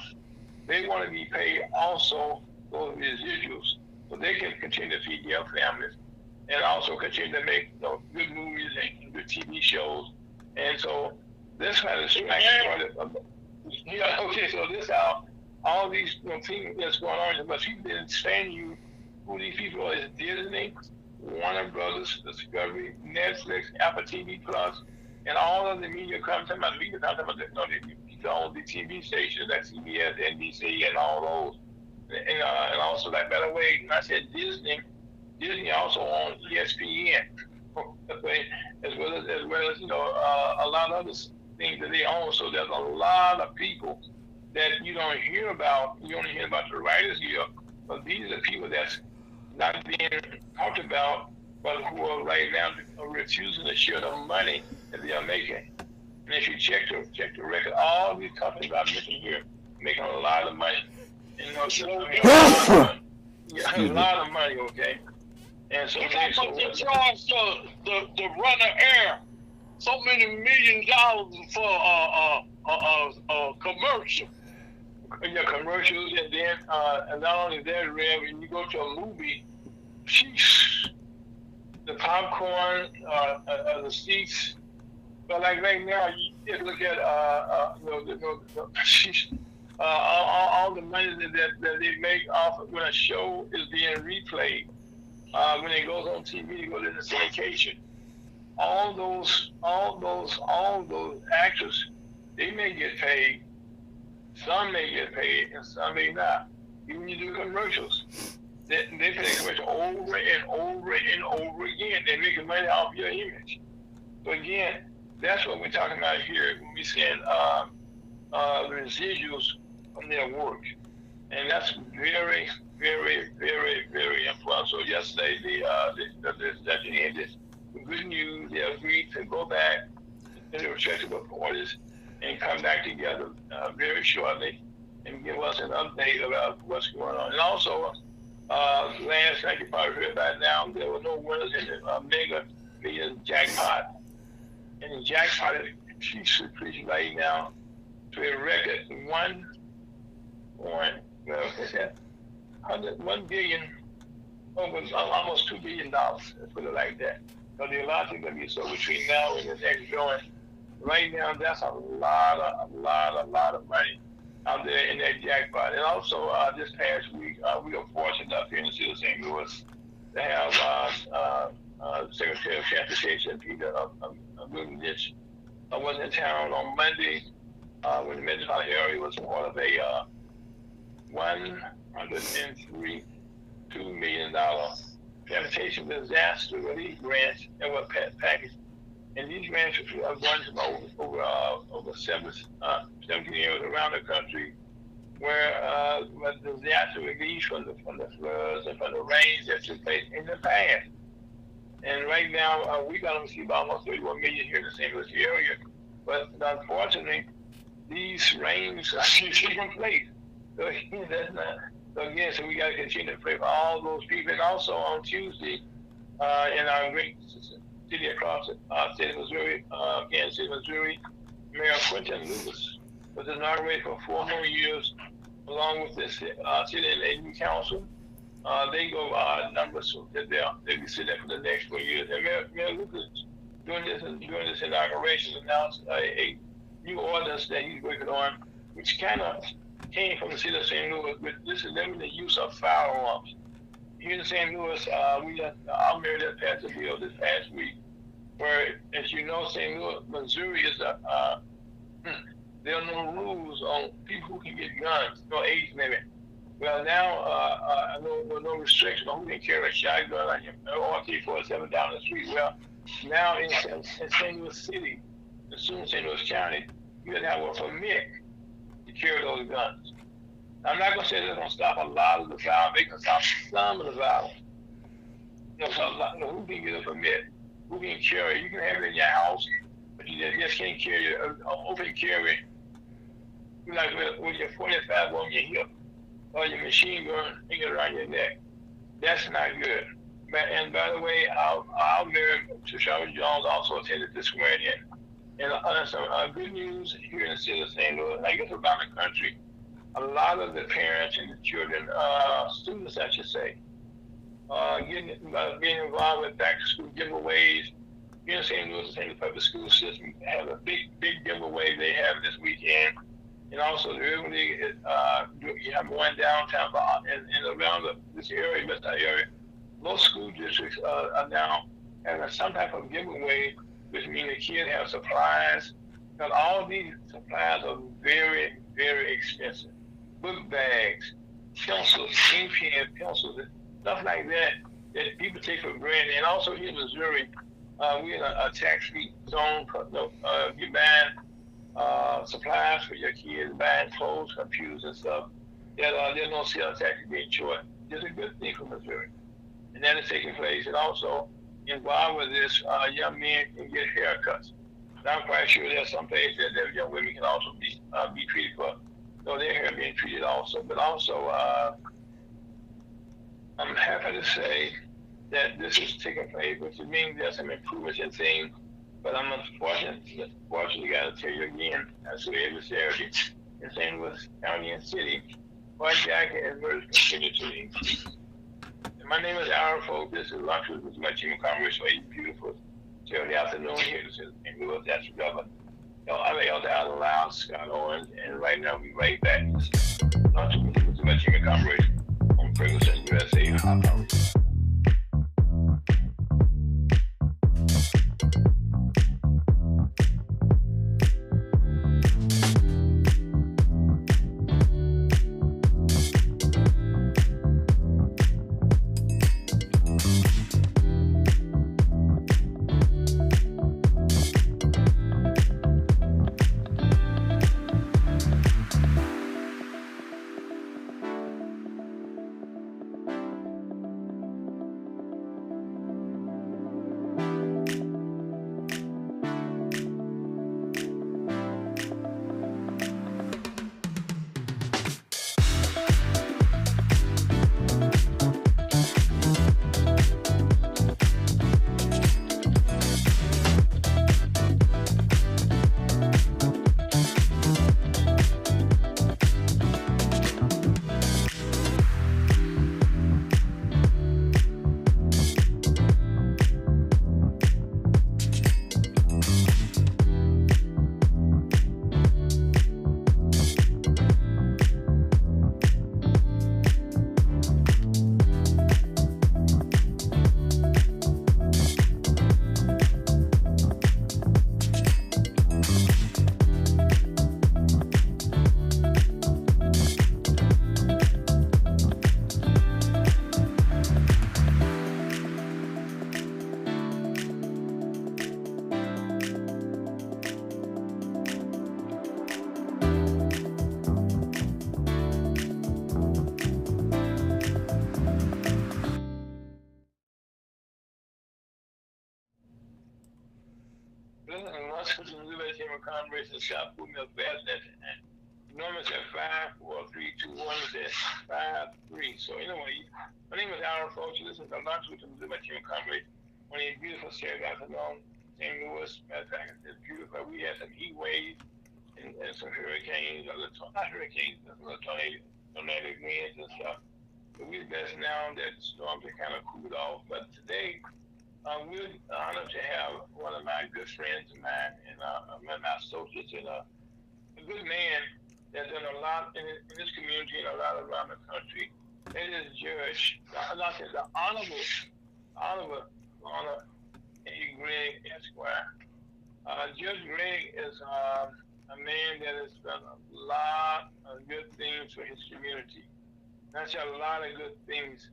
They want to be paid also those residuals, so they can continue to feed their families and also continue to make good movies and good TV shows. And so this kind of strike started. So this how all these things that's going on, but people didn't understand you who these people are. Is Disney, Warner Brothers, Discovery, Netflix, Apple TV Plus, and all of the media companies. They own the TV stations, like CBS, NBC, and all those. And also, like, by the way, I said Disney also owns ESPN, as well as a lot of other things that they own. So there's a lot of people that you don't hear about. You only hear about the writers here, but these are people that's not being talked about, but who are right now refusing to share the money that they are making. And if you check the record, all these companies I mentioned here making a lot of money. And, a lot of money, okay? And so they charge the runner air so many $1 million for a commercial. Yeah, commercials, and then and not only that, Red, when you go to a movie, the popcorn, the seats. But like right now, you just look at all the money that they make off of when a show is being replayed. When it goes on TV, it goes into syndication. All those actors, they may get paid. Some may get paid, and some may not. Even when you do commercials, they play commercials over and over and over again. They're making money off your image. So again, that's what we're talking about here when we saying residuals from their work, and that's very, very, very, very important. So yesterday, the session ended with good news. They agreed to go back to the respective parties and come back together very shortly and give us an update about what's going on. And also, last night, you probably heard about now, there were no winners in the Mega Millions jackpot. And the jackpot is increasing right now to a record $1 billion, almost $2 billion. Let's put it like that. So the lot is going to be so between now and the next drawing. Right now, that's a lot of money out there in that jackpot. And also, this past week, we were fortunate up here in the city of St. Louis to have Secretary of Transportation Peter Buttigieg was in town on Monday when the metropolitan area was part of a $103.2 million transportation disaster relief grants that were packaged. And these grants are going to over 17 areas around the country where disaster relief from the floods and from the rains that took place in the past. And right now, we're going to receive almost 31 million here in the St. Louis area. But unfortunately, these reigns are taking place. So that's not. So again, so we got to continue to pray for all those people. And also on Tuesday, in our great city across the state of Missouri, Kansas City, Missouri, Mayor Quentin Lewis was inaugurated for 4 more years, along with the city and new council. They go numbers so that they'll be sitting there for the next 4 years. And Mayor Lucas, during this inauguration, announced a new ordinance that he's working on, which kind of came from the city of St. Louis, but this is limiting the use of firearms. Here in St. Louis, our mayor that passed a bill this past week, where, as you know, St. Louis, Missouri is there are no rules on people who can get guns, no age limit. Well, now, no restriction on who can carry a shotgun or AK-47 down the street. Well, now in St. Louis City, and soon St. Louis County, you have to have a permit to carry those guns. I'm not going to say they're going to stop a lot of the violence. They can stop some of the violence. Who can get a permit? Who can carry? You can have it in your house, but you just can't carry it. Open carry, like with your 45 on your hip or your machine gun hanging around your neck. That's not good. And by the way, our mayor, Tashara Jones, also attended this swearing in. And some good news here in the city of St. Louis, I guess around the country, a lot of the parents and the children, students, I should say, getting involved with back-to-school giveaways. Here in St. Louis, the St. Louis Public School System have a big giveaway they have this weekend. And also, the Urban League, you have one downtown and around this area, Metro area. Most school districts are now having some type of giveaway, which means the kids have supplies. Because all these supplies are very, very expensive. Book bags, pencils, ink pen, pencils, stuff like that people take for granted. And also here in Missouri, we're in a tax-free zone. You're buying supplies for your kids, buying clothes, computers, and stuff. There's no sales tax being charged. It's a good thing for Missouri. And that is taking place. And also, involved with this, young men can get haircuts. And I'm quite sure there's some places that young women can also be treated for. So their hair being treated also. But also, I'm happy to say that this is taking place, which means there's some improvements in things. But I'm unfortunately got to tell you again, I say every Saturday, in St. Louis County and City, carjacking and murders continue to increase. And my name is Aaron Folk. This is Lunch with my team of Congress for a beautiful Saturday afternoon here in St. Louis. That's the governor. I'm Elder Allen Loud, Scott Owens, and right now we're right back. Lunch with my team of Congress on Ferguson, USA. Hot Power. us put the Liberty Chamber Congress and shop put me up fast that time. Normally said 5, 4, 3, 2, 1, said 5, 3. So anyway, my name is Aaron folks. You listen to Lunch with the Liberty Chamber Congress on a beautiful Saturday afternoon. St. Louis, matter of fact, it's beautiful. We had some heat waves and some hurricanes, not hurricanes, but tornadic winds and stuff. But we're blessed now that the storms are kind of cooled off. But today, we're honored to have one of my good friends of mine and one of my associates and a good man that's done a lot in this community and a lot around the country. It is Judge, the Honorable Ronald Gregg Esquire. Judge Gregg is a man that has done a lot of good things for his community. That's a lot of good things.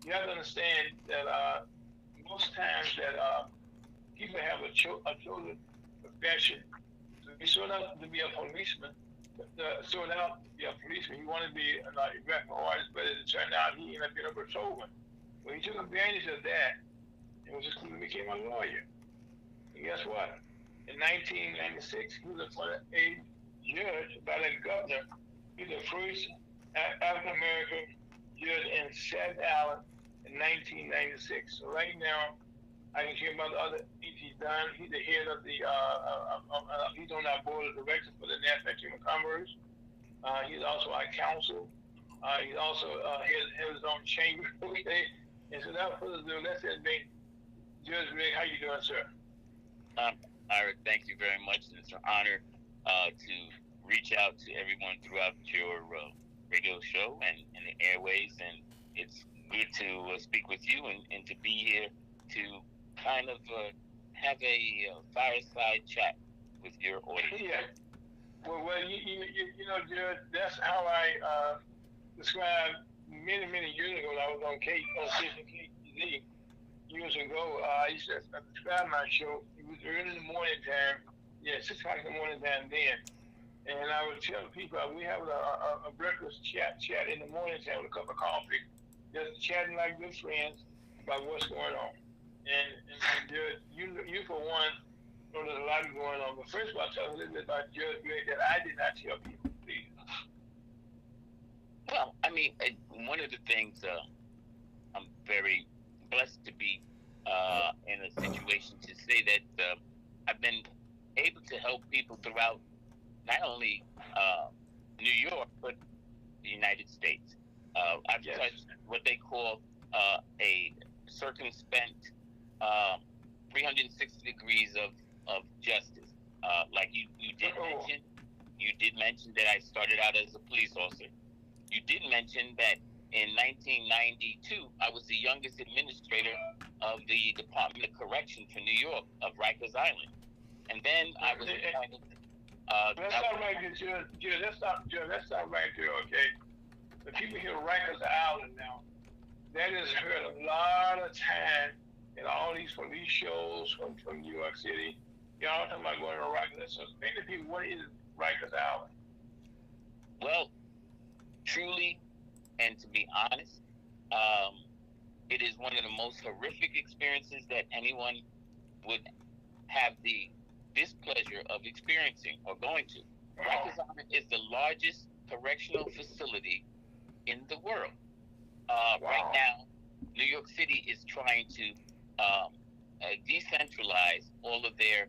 You have to understand that most times that people have a chosen profession. So he sought out to be a policeman. Sought out to be a policeman. He wanted to be an graphic artist, but it turned out he ended up being a patrolman. Well, he took advantage of that and became a lawyer. And guess what? In 1996, he was appointed a judge by the governor. He's the first African American judge in Staten Island in 1996. So right now, I can hear about the other things he's done. He's the head of the, he's on our board of directors for the National Chamber of Commerce. He's also our counsel. He's also has his own chamber. Okay. And so without further ado, let's admit, Judge Gregg, how you doing, sir? Ira, thank you very much. It's an honor to reach out to everyone throughout your radio show and the airways, and it's good to speak with you and to be here to kind of have a fireside chat with your audience. Yeah. Well, you know, Judge, that's how I described many years ago when I was on KTZ years ago. I used to describe my show. It was early in the morning time. Yeah, 6 o'clock in the morning time then. And I would tell people we have a breakfast chat in the morning time with a cup of coffee, just chatting like good friends about what's going on. And you for one know there's a lot going on. But first of all, tell us a little bit about Judge Gregg that I did not tell people, please. Well, I mean, one of the things I'm very blessed to be in a situation to say that I've been able to help people throughout not only New York, but the United States. I've touched what they call a circumspect 360 degrees of justice. Like you did mention that I started out as a police officer. You did mention that in 1992, I was the youngest administrator of the Department of Correction for New York of Rikers Island. And then I was appointed. Let's stop right there, Judge. Let's stop right there, okay? The people here at Rikers Island now, that has heard a lot of time in all these police shows from New York City. Y'all talking about going to Rikers. So explain to people, what is Rikers Island? Well, truly, and to be honest, it is one of the most horrific experiences that anyone would have the displeasure of experiencing or going to. Rikers Island is the largest correctional facility in the world. Right now, New York City is trying to decentralize all of their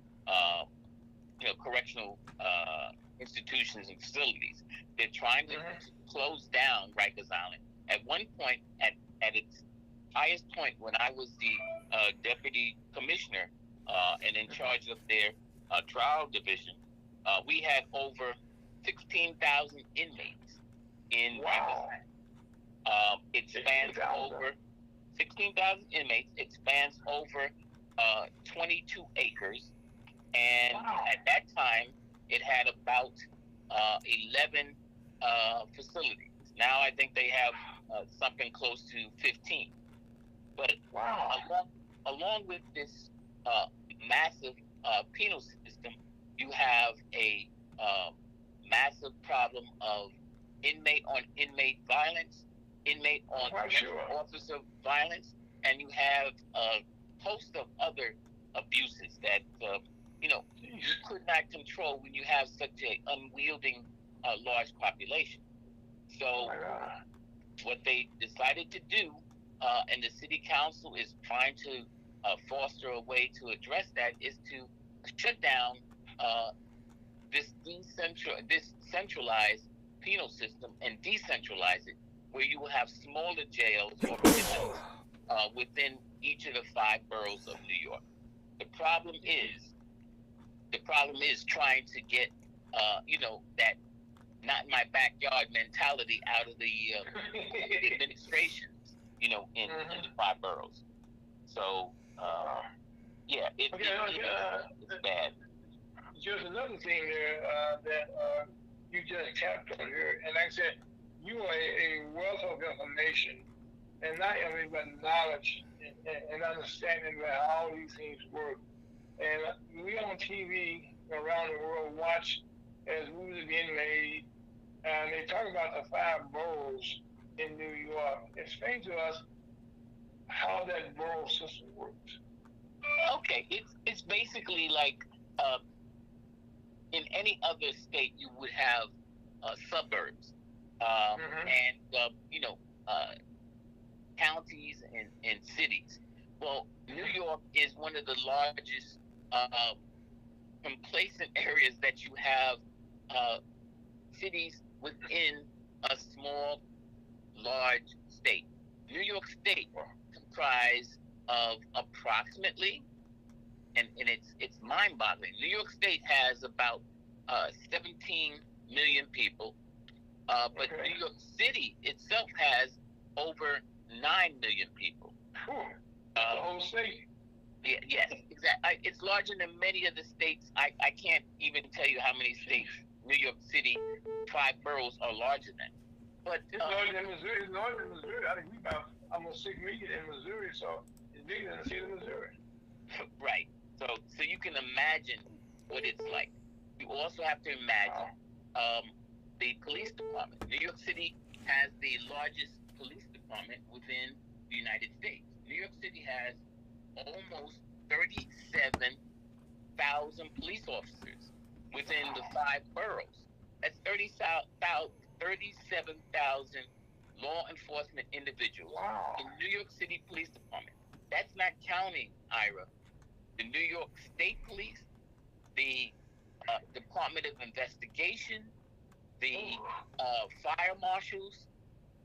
correctional institutions and facilities. They're trying to close down Rikers Island. At one point, at its highest point, when I was the deputy commissioner and in charge of their trial division, we had over 16,000 inmates in Rikers Island. It spans over 16,000 inmates. It spans over 22 acres. And at that time, it had about 11 facilities. Now I think they have something close to 15. But along with this massive penal system, you have a massive problem of inmate-on-inmate violence, inmate-on-officer violence, and you have a host of other abuses that you could not control when you have such a unwielding large population. Oh So my God. what they decided to do, and the city council is trying to foster a way to address that, is to shut down this centralized penal system and decentralize it, where you will have smaller jails or prisons within each of the 5 boroughs of New York. The problem is trying to get that not in my backyard mentality out of the administrations, in the 5 boroughs. So yeah, it's bad. Just another thing there that you just tapped on here, and like I said, you are a wealth of information, and not only but knowledge and understanding about how all these things work. And we on TV around the world watch as movies are being made, and they talk about the 5 boroughs in New York. Explain to us how that borough system works. Okay, it's basically like in any other state you would have suburbs and counties and cities. Well, New York is one of the largest complacent areas that you have cities within a small, large state. New York State comprised of approximately, and it's mind-boggling. New York State has about 17 million people, but New York City itself has over 9 million people. The whole state. Yes, exactly. It's larger than many of the states. I can't even tell you how many states New York City 5 boroughs are larger than. But it's larger than Missouri. It's larger than Missouri. I think we about almost 6 million in Missouri, so it's bigger than the state of Missouri. Right. So you can imagine what it's like. You also have to imagine the police department. New York City has the largest police department within the United States. New York City has almost 37,000 police officers within the 5 boroughs. That's 37,000 law enforcement individuals in New York City Police Department. That's not counting, Ira, the New York State Police, the Department of Investigation, the fire marshals,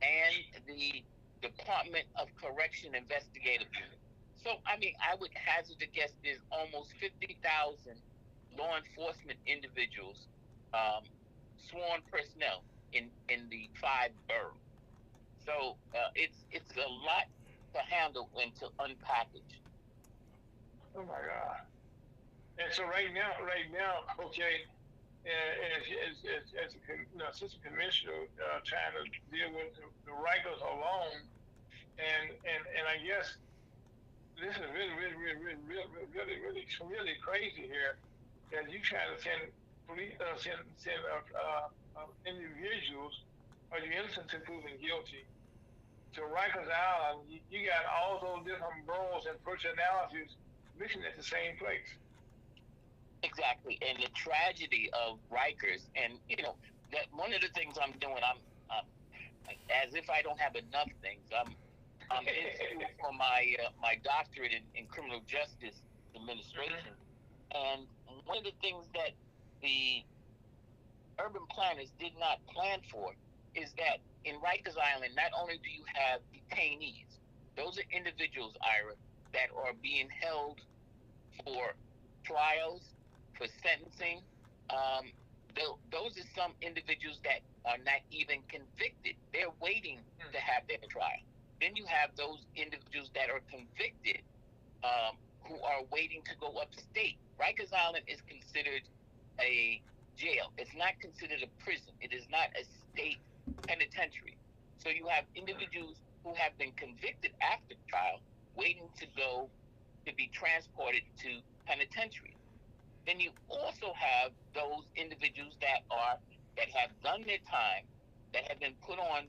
and the Department of Correction Investigative Unit. So, I mean, I would hazard a guess there's almost 50,000 law enforcement individuals, sworn personnel in the 5 boroughs. So it's a lot to handle and to unpackage. Oh my God! And so right now, okay, as assistant commissioner trying to deal with the Rikers alone, and I guess this is really crazy here, that you try to send police, send individuals or the innocent until proven guilty to Rikers Island. You got all those different boroughs and personalities mixing at the same place. Exactly, and the tragedy of Rikers, and that one of the things I'm doing, I'm as if I don't have enough things. I'm in school for my doctorate in criminal justice administration, and one of the things that the urban planners did not plan for is that in Rikers Island, not only do you have detainees, those are individuals, Ira, that are being held for trials, for sentencing. Those are some individuals that are not even convicted. They're waiting to have their trial. Then you have those individuals that are convicted, who are waiting to go upstate. Rikers Island is considered a jail. It's not considered a prison. It is not a state penitentiary. So you have individuals who have been convicted after trial, waiting to go to be transported to penitentiary. Then you also have those individuals that have done their time, that have been put on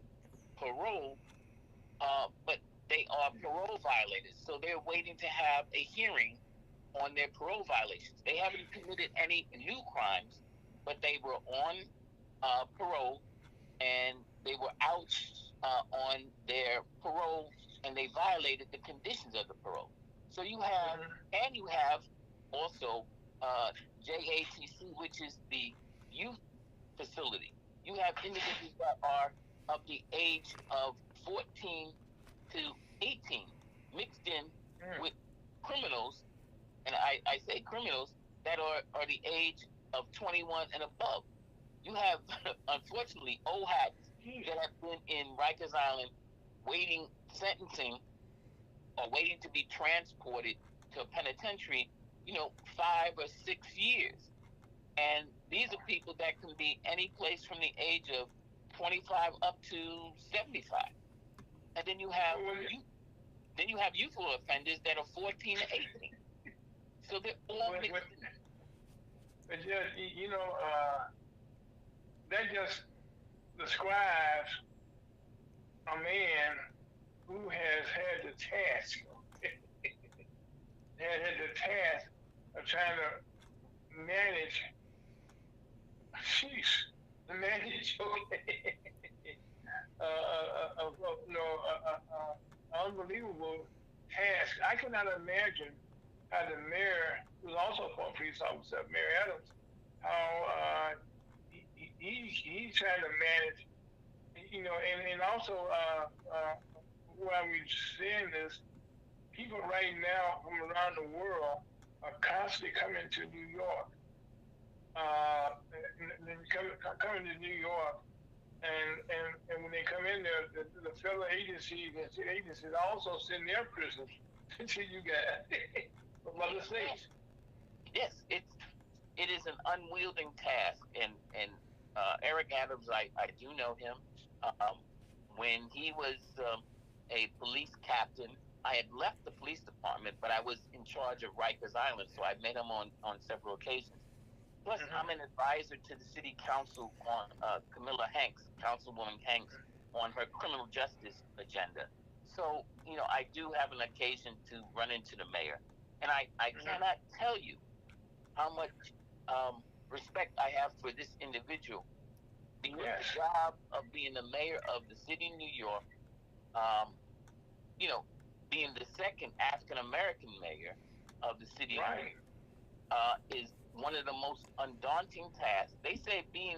parole, but they are parole violators. So they're waiting to have a hearing on their parole violations. They haven't committed any new crimes, but they were on parole, and they were out on their parole, and they violated the conditions of the parole. So you have, and you have also JATC, which is the youth facility. You have individuals that are of the age of 14 to 18 mixed in with criminals, and I say criminals that are the age of 21 and above. You have, unfortunately, old hats that have been in Rikers Island waiting sentencing or waiting to be transported to a penitentiary, 5 or 6 years. And these are people that can be any place from the age of 25 up to 75. And then you have youthful offenders that are 14 to 18. So they're all mixed in. But just, that just describes a man who has had the task, of trying to manage unbelievable task. I cannot imagine how the mayor, who's also a former police officer, Mayor Adams, how he's trying to manage, and also while we're saying this, people right now from around the world are constantly coming to New York. Coming to New York, and when they come in there, the federal agencies and state agencies also send their prisoners to you guys from other states. Yes, it is an unwielding task, and Eric Adams, I do know him. When he was a police captain, I had left the police department, but I was in charge of Rikers Island, so I met him on several occasions. Plus, I'm an advisor to the city council on Councilwoman Hanks, on her criminal justice agenda. So, I do have an occasion to run into the mayor. And I cannot tell you how much respect I have for this individual. Because the job of being the mayor of the city of New York, being the second African-American mayor of the city of New York, is one of the most undaunting tasks. They say being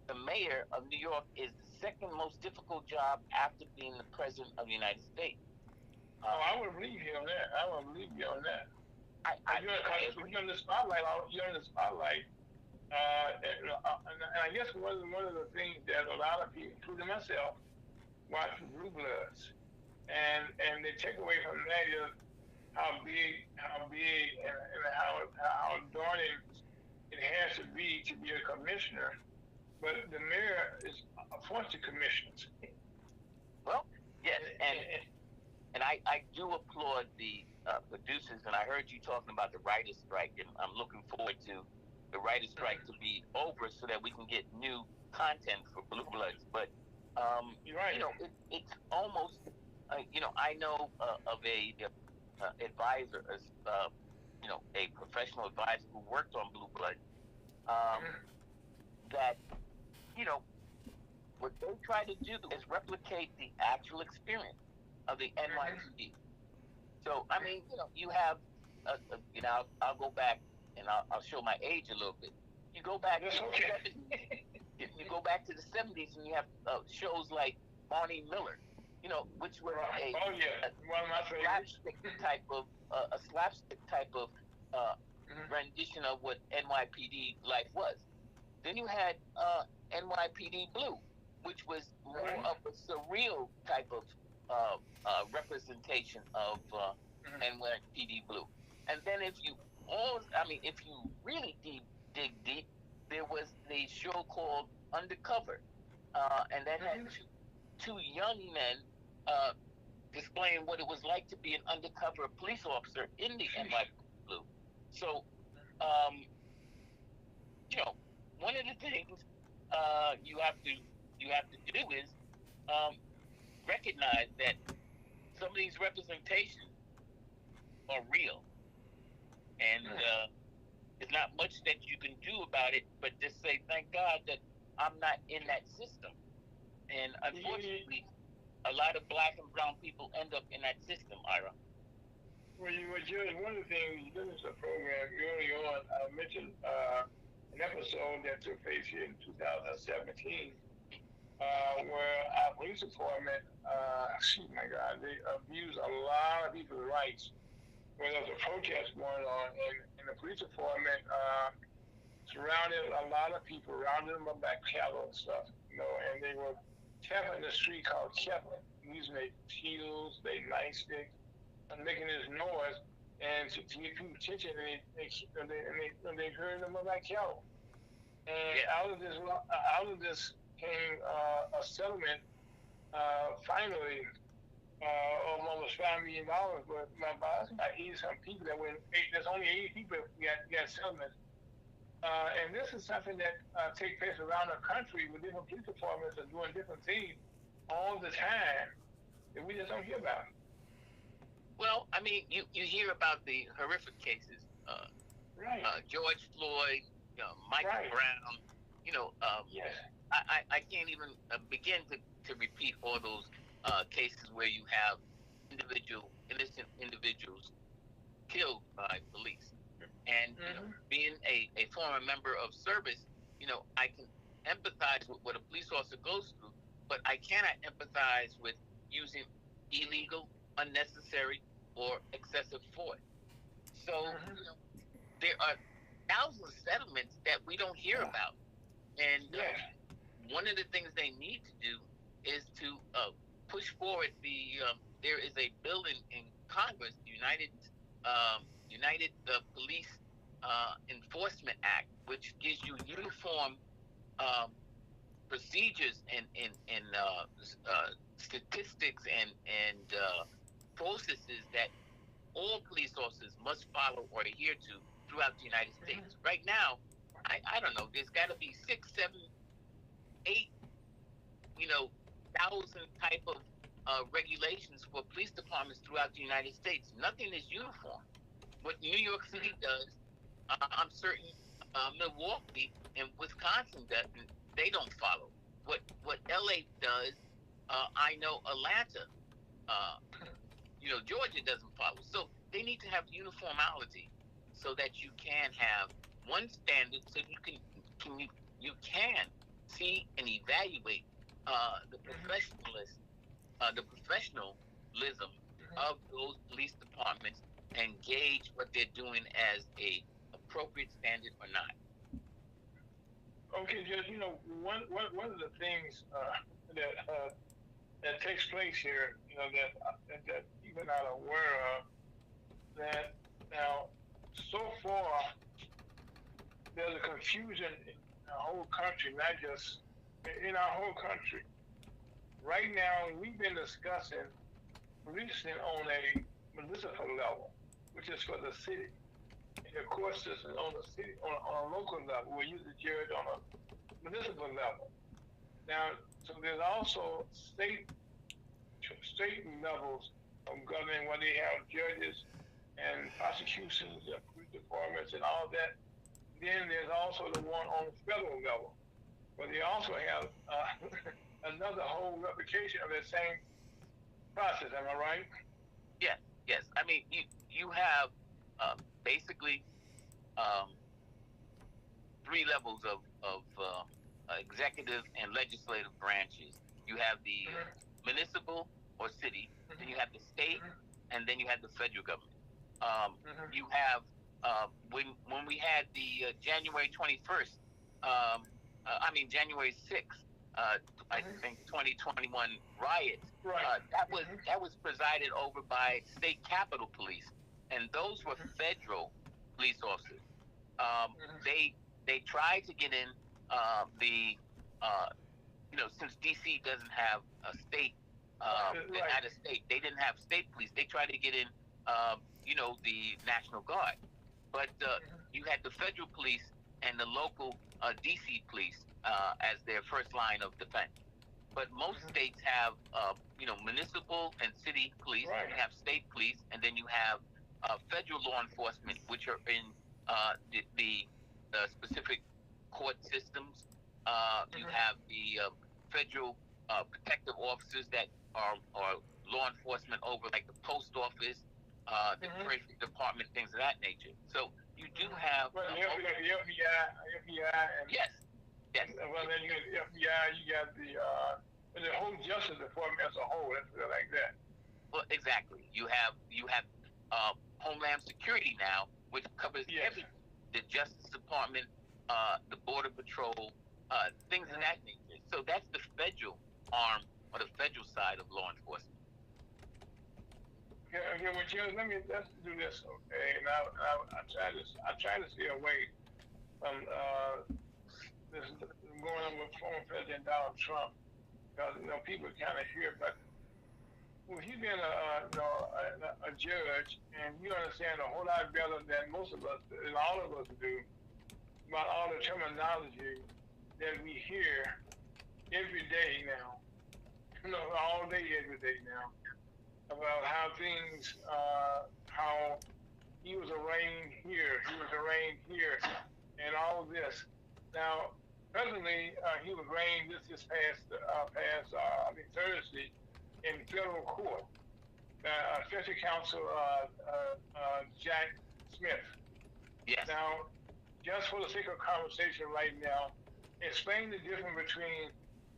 the mayor of New York is the second most difficult job after being the president of the United States. I would believe you on that. You're in the spotlight. And I guess one of the things that a lot of people, including myself, watch Blue Bloods, and they take away from that is how big, and how daunting it has to be a commissioner. But the mayor is appointed commissioners. Well, yes, and I do applaud the producers, and I heard you talking about the writer's strike, and I'm looking forward to the writer's strike to be over so that we can get new content for Blue Bloods. But You're right. It's almost I know of a advisor, a professional advisor who worked on Blue Blood, that what they try to do is replicate the actual experience of the NYPD. So I mean, you have, I'll go back and I'll show my age a little bit. You go back to the 70s. You go back to the 70s, and you have shows like Barney Miller, which was one of my favorites. A slapstick type of rendition of what NYPD life was. Then you had NYPD Blue, which was more of a surreal type of representation of NYPD Blue. And then if you really dig deep, there was the show called Undercover, and that had two young men displaying what it was like to be an undercover police officer in the NYPD Blue. So, one of the things you have to do is recognize that some of these representations are real, And there's not much that you can do about it, but just say, thank God that I'm not in that system. And unfortunately, a lot of black and brown people end up in that system, Ira. Well, Judge, one of the things, this is a program early on, I mentioned an episode that took place here in 2017, where our police department, my God, they abused a lot of people's rights. Where there was a protest going on, and the police department surrounded a lot of people, rounded them up like cattle and stuff, and they were tapping the street called Kevin, using their heels, their nightsticks, and making this noise, and to get people's attention, and they heard them up like cattle. And out of this came a settlement, finally, of almost $5 million. But my boss got 80-some people that went. There's only 80 people got settlements. And this is something that takes place around the country with different police departments are doing different things all the time that we just don't hear about. Well, I mean, you hear about the horrific cases, Right. George Floyd, Michael Brown. Yes. I can't even begin to repeat all those cases where you have innocent individuals killed by police. And being a former member of service, I can empathize with what a police officer goes through, but I cannot empathize with using illegal, unnecessary, or excessive force. So there are thousands of settlements that we don't hear about, and one of the things they need to do is to push forward there is a bill in Congress, the United Police Enforcement Act, which gives you uniform procedures and statistics and processes that all police officers must follow or adhere to throughout the United States. Right now, I don't know, there's got to be 6, 7, 8, thousand type of regulations for police departments throughout the United States. Nothing is uniform. What New York City does, I'm certain Milwaukee and Wisconsin does, they don't follow. What LA does, I know Atlanta, Georgia doesn't follow. So they need to have uniformity so that you can have one standard, so you can see and evaluate the professionalism of those police departments and gauge what they're doing as a appropriate standard or not. Okay, Judge. One of the things that takes place here, that you're not aware of, that now so far there's a confusion in the whole country, not just in our whole country. Right now, we've been discussing policing on a municipal level, which is for the city. And of course, this is on the city, on a local level. We use the judge on a municipal level. Now, so there's also state levels of governing where they have judges and prosecutions and police departments and all that. Then there's also the one on the federal level, where they also have another whole replication of the same process. Am I right? Yes. I mean, you have basically 3 levels of executive and legislative branches. You have the municipal or city, then you have the state, and then you have the federal government. You have when we had the January 21st, January 6th, I think 2021 riots. That was presided over by state capitol police, and those were federal police officers. They tried to get in since DC doesn't have a state, they're not a state. They didn't have state police. They tried to get in, the National Guard, but you had the federal police and the local DC police as their first line of defense. But most states have, municipal and city police, and you have state police, and then you have federal law enforcement, which are in the specific court systems. You have the federal protective officers that are law enforcement over, like the post office, the Treasury Department, things of that nature. So you do have the FBI, and yes. well, then you got the FBI, you got the whole Justice Department as a whole. Let's put it like that. Well, exactly. You have Homeland Security now, which covers everything. The Justice Department, the Border Patrol, things of that nature. So that's the federal arm or the federal side of law enforcement. Okay, well, Jim, let's do this, okay? And I try to stay away from this going on with former President Donald Trump, because people kind of hear about. Well, he's been a judge, and you understand a whole lot better than most of us, and all of us do, about all the terminology that we hear every day now, all day, every day now, about how things, how he was arraigned here, and all this. Now, presently, he was arraigned this past Thursday, in federal court. Special counsel Jack Smith. Yes. Now, just for the sake of conversation right now, explain the difference between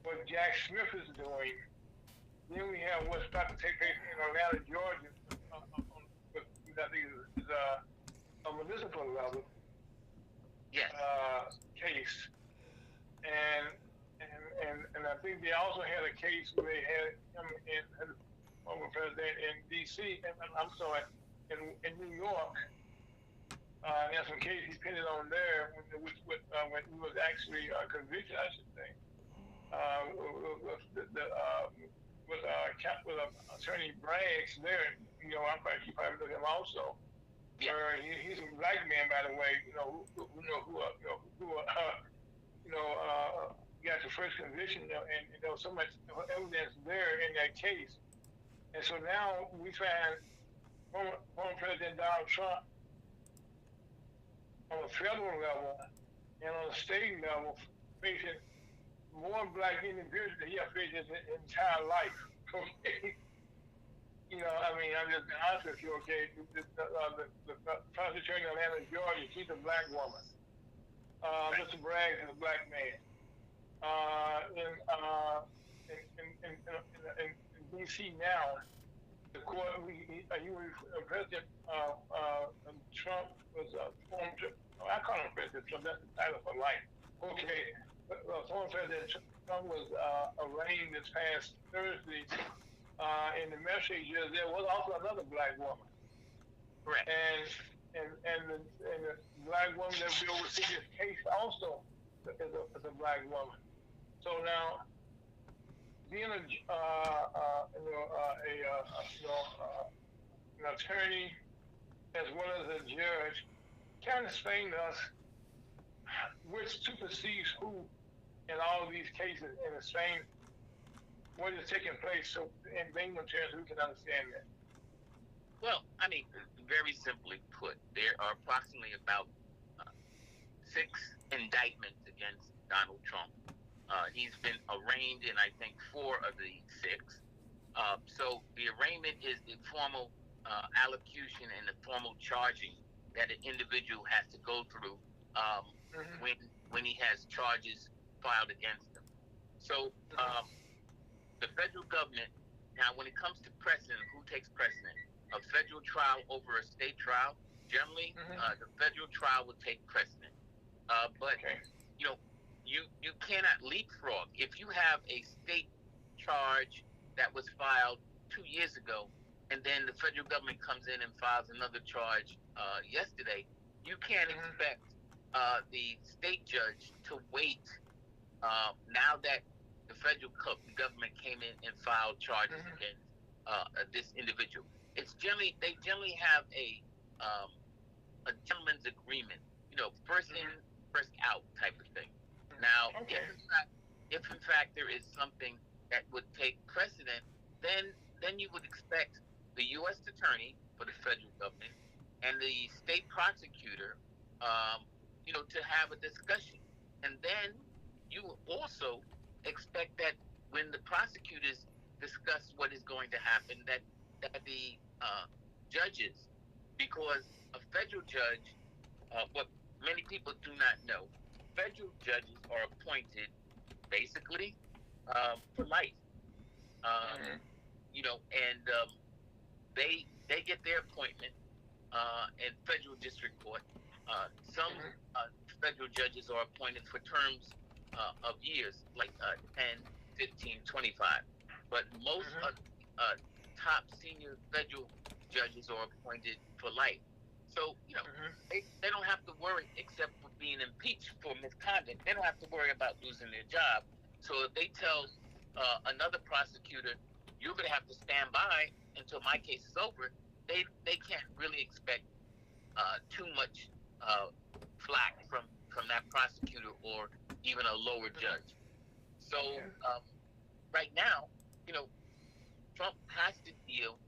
what Jack Smith is doing. Then we have what's about to take place in Atlanta, Georgia, I think is a municipal level case. And I think they also had a case where they had him in former president in D.C. I'm sorry, in New York. There's some case he pinned it on there when he was actually convicted, I should say, with Attorney Braggs there. I probably know him also. Yeah. He's a black man, by the way. Who got the first conviction, and there was so much evidence there in that case. And so now we find former President Donald Trump on a federal level and on a state level facing more black individuals than he has faced his entire life. Okay? I'm just being honest with you, okay? The prosecutor in Atlanta, Georgia, she's a black woman. Mr. Braggs is a black man. In D.C. now, the court, President Trump was I call him President Trump, that's the title for life. Okay, former President Trump was arraigned this past Thursday, and the message is there was also another black woman. Correct. And the black woman that will oversee this case also is a black woman. So now, being an attorney as well as a judge, kind of explain to us which supersedes who in all of these cases, and explain what is taking place, so in layman terms we can understand that. Well, very simply put, there are approximately about 6 indictments against Donald Trump. He's been arraigned in, I think, 4 of the 6. So the arraignment is the formal allocution and the formal charging that an individual has to go through when he has charges filed against him. So the federal government, now when it comes to precedent, who takes precedent? A federal trial over a state trial, generally the federal trial will take precedent. But you cannot leapfrog. If you have a state charge that was filed 2 years ago, and then the federal government comes in and files another charge yesterday, you can't expect the state judge to wait now that the federal government came in and filed charges against this individual. They generally have a gentleman's agreement, first in, first out type of thing. Now, if in fact there is something that would take precedent, then you would expect the U.S. attorney for the federal government and the state prosecutor, to have a discussion. And then you also expect that when the prosecutors discuss what is going to happen, that the judges, because a federal judge, what many people do not know, federal judges are appointed basically for life. And they get their appointment in federal district court. Some federal judges are appointed for terms of years, like 10, 15, 25. But most top senior federal judges are appointed for life. So, they don't have to worry, except for being impeached for misconduct. They don't have to worry about losing their job. So if they tell another prosecutor, you're going to have to stand by until my case is over, they can't really expect too much flack from that prosecutor or even a lower judge. So right now, Trump has to deal.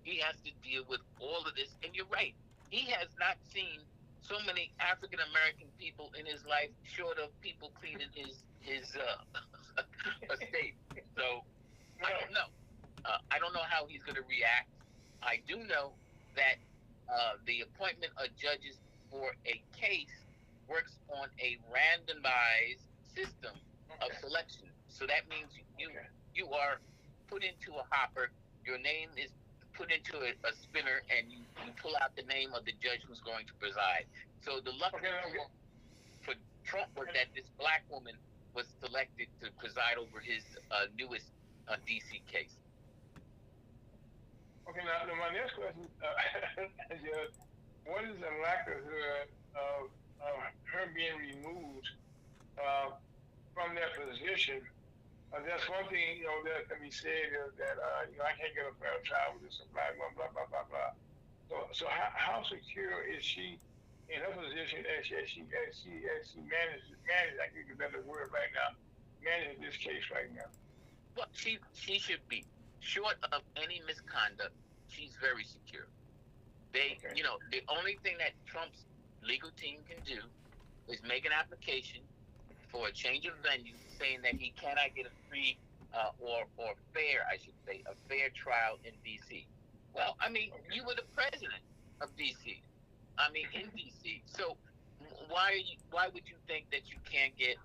He has to deal with all of this. And you're right. He has not seen so many African American people in his life, short of people cleaning his estate. So I don't know. I don't know how he's going to react. I do know that the appointment of judges for a case works on a randomized system of selection. So that means you are put into a hopper. Your name is put into a spinner, and you pull out the name of the judge who's going to preside. So the luck for Trump was that this black woman was selected to preside over his newest D.C. case. Okay, now my next question is, what is the likelihood of her being removed from that position? That's one thing, that can be said is that, I can't get a fair trial with this black woman, blah, blah, blah, blah. So how secure is she in her position as she manages, I can use a better word right now, manages this case right now? Well, she should be. Short of any misconduct, she's very secure. The only thing that Trump's legal team can do is make an application for a change of venue, saying that he cannot get a free or fair, I should say, a fair trial in D.C. Well, I mean, you were the president of D.C. In D.C. So why would you think that you can't get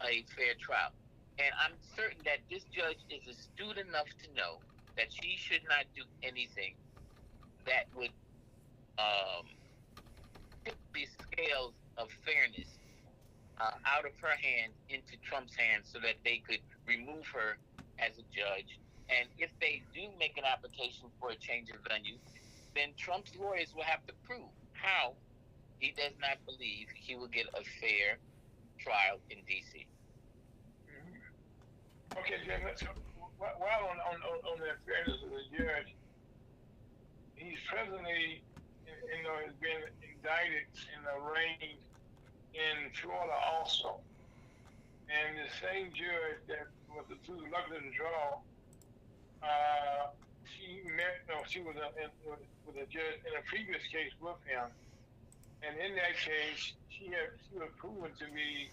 a fair trial? And I'm certain that this judge is astute enough to know that she should not do anything that would tip the scales of fairness out of her hands into Trump's hands, so that they could remove her as a judge. And if they do make an application for a change of venue, then Trump's lawyers will have to prove how he does not believe he will get a fair trial in D.C. Okay, Jim, so while on the fairness of the judge, he's presently, has been indicted and arraigned in Florida also. And the same judge that was the two lucky to draw, she was with a judge in a previous case with him. And in that case, she was proven to be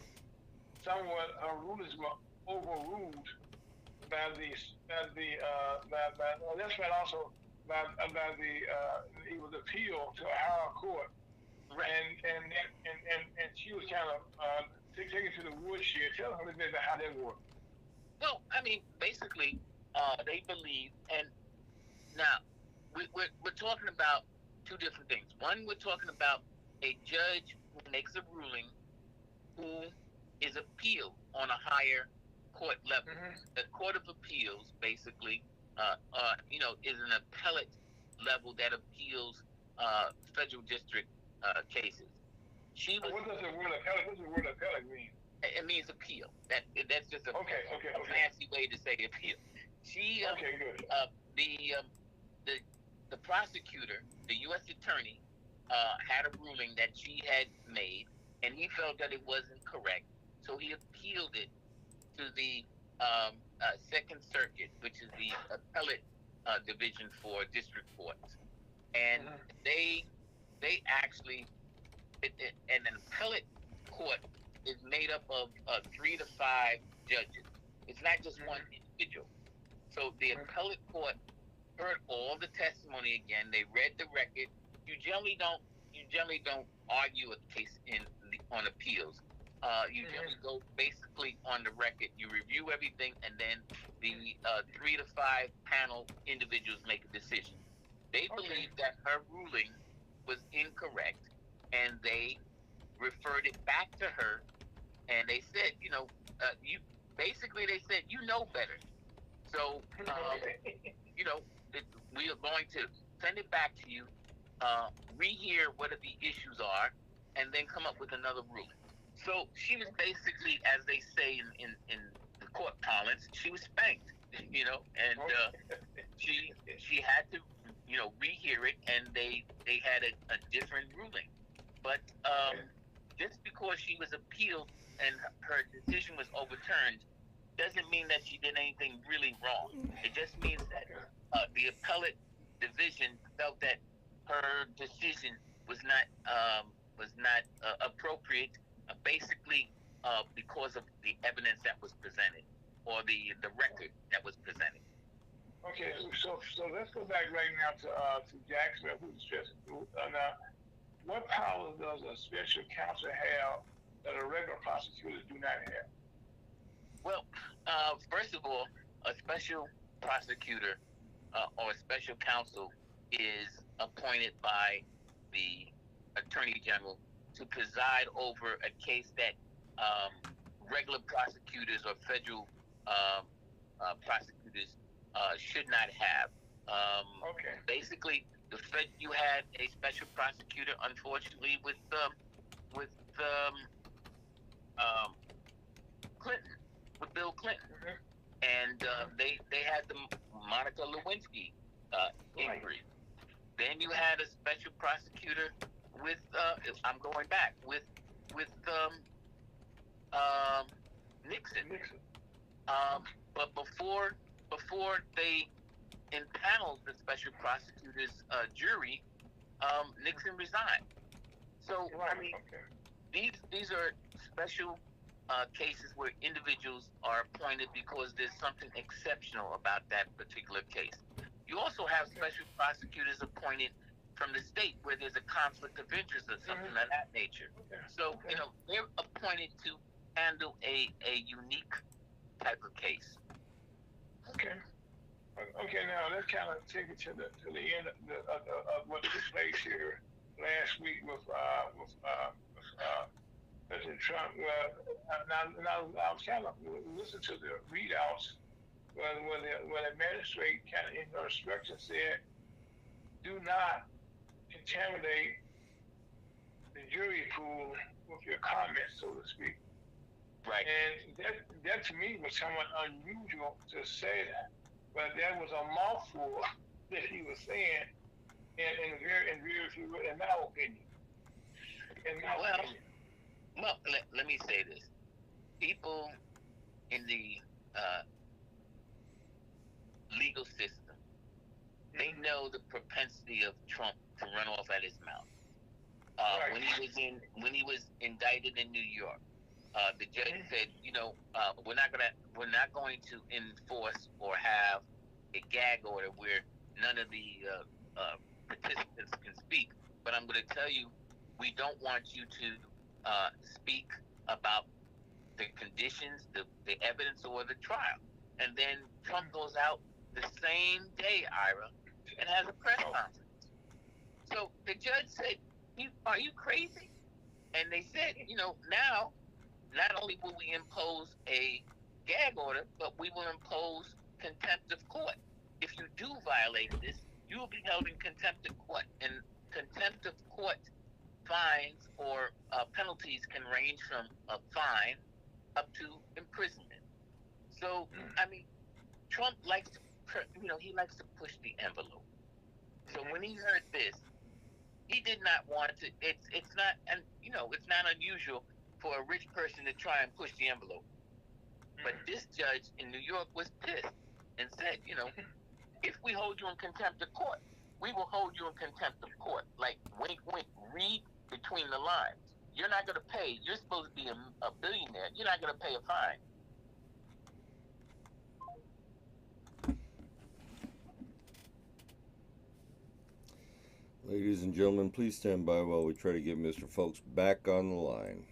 somewhat, her rulings were overruled by it was appealed to a higher court. Right. And she was kind of taken to the woodshed. Tell us a little bit about how that worked. Well, basically, they believe, and now we're talking about two different things. One, we're talking about a judge who makes a ruling who is appealed on a higher court level. The Court of Appeals, basically, is an appellate level that appeals federal district cases. What does the word appellate mean? It means appeal. That's just a fancy way to say appeal. Good. The prosecutor, the U.S. attorney, had a ruling that she had made, and he felt that it wasn't correct, so he appealed it to the Second Circuit, which is the appellate division for district courts, and they they actually, and an appellate court is made up of 3 to 5 judges. It's not just one individual. So the appellate court heard all the testimony again. They read the record. You generally don't argue a case on appeals. You generally go basically on the record. You review everything, and then the 3 to 5 panel individuals make a decision. They believe that her ruling was incorrect, and they referred it back to her, and they said, you know better. So, you know, we are going to send it back to you, rehear what the issues are, and then come up with another ruling. So she was basically, as they say in the court parlance, she was spanked, you know, and she had to, you know, rehear it, and they had a different ruling. But just because she was appealed and her decision was overturned doesn't mean that she did anything really wrong. It just means that the appellate division felt that her decision was not appropriate, basically because of the evidence that was presented, or the record that was presented. Okay, so let's go back right now to Jacksonville, who's stressing. Now, what powers does a special counsel have that a regular prosecutor do not have? Well, first of all, a special prosecutor or a special counsel is appointed by the Attorney General to preside over a case that regular prosecutors or federal prosecutors should not have. Basically, you had a special prosecutor, unfortunately, with Clinton, with Bill Clinton, and they had the Monica Lewinsky inquiry. Then you had a special prosecutor with I'm going back with Nixon. But before they impaneled the special prosecutor's jury, Nixon resigned. So I mean, these are special cases where individuals are appointed because there's something exceptional about that particular case. You also have special prosecutors appointed from the state where there's a conflict of interest or something of that nature. So, you know, they're appointed to handle a unique type of case. Okay, now let's kind of take it to the end of what took place here last week with President Trump. Now I was kind of listening to the readouts where the magistrate kind of in her instruction said, do not contaminate the jury pool with your comments, so to speak. Right. And that to me was somewhat unusual to say that, but that was a mouthful that he was saying, in my opinion. Well, let me say this: people in the legal system, they know the propensity of Trump to run off at his mouth. When he was indicted in New York, the judge said, you know, we're not going to enforce or have a gag order where none of the participants can speak, but I'm going to tell you, we don't want you to speak about the conditions, the evidence, or the trial. And then Trump goes out the same day, Ira, and has a press conference. So the judge said, are you crazy? And they said, you know, now, not only will we impose a gag order, but we will impose contempt of court. If you do violate this, you will be held in contempt of court. And contempt of court fines or penalties can range from a fine up to imprisonment. So, I mean, Trump likes to, he likes to push the envelope. So when he heard this, he did not want to. It's not unusual for a rich person to try and push the envelope. But this judge in New York was pissed and said, you know, if we hold you in contempt of court, we will hold you in contempt of court. Like, wink, wink, read between the lines. You're not going to pay. You're supposed to be a billionaire. You're not going to pay a fine. Ladies and gentlemen, please stand by while we try to get Mr. Folks back on the line.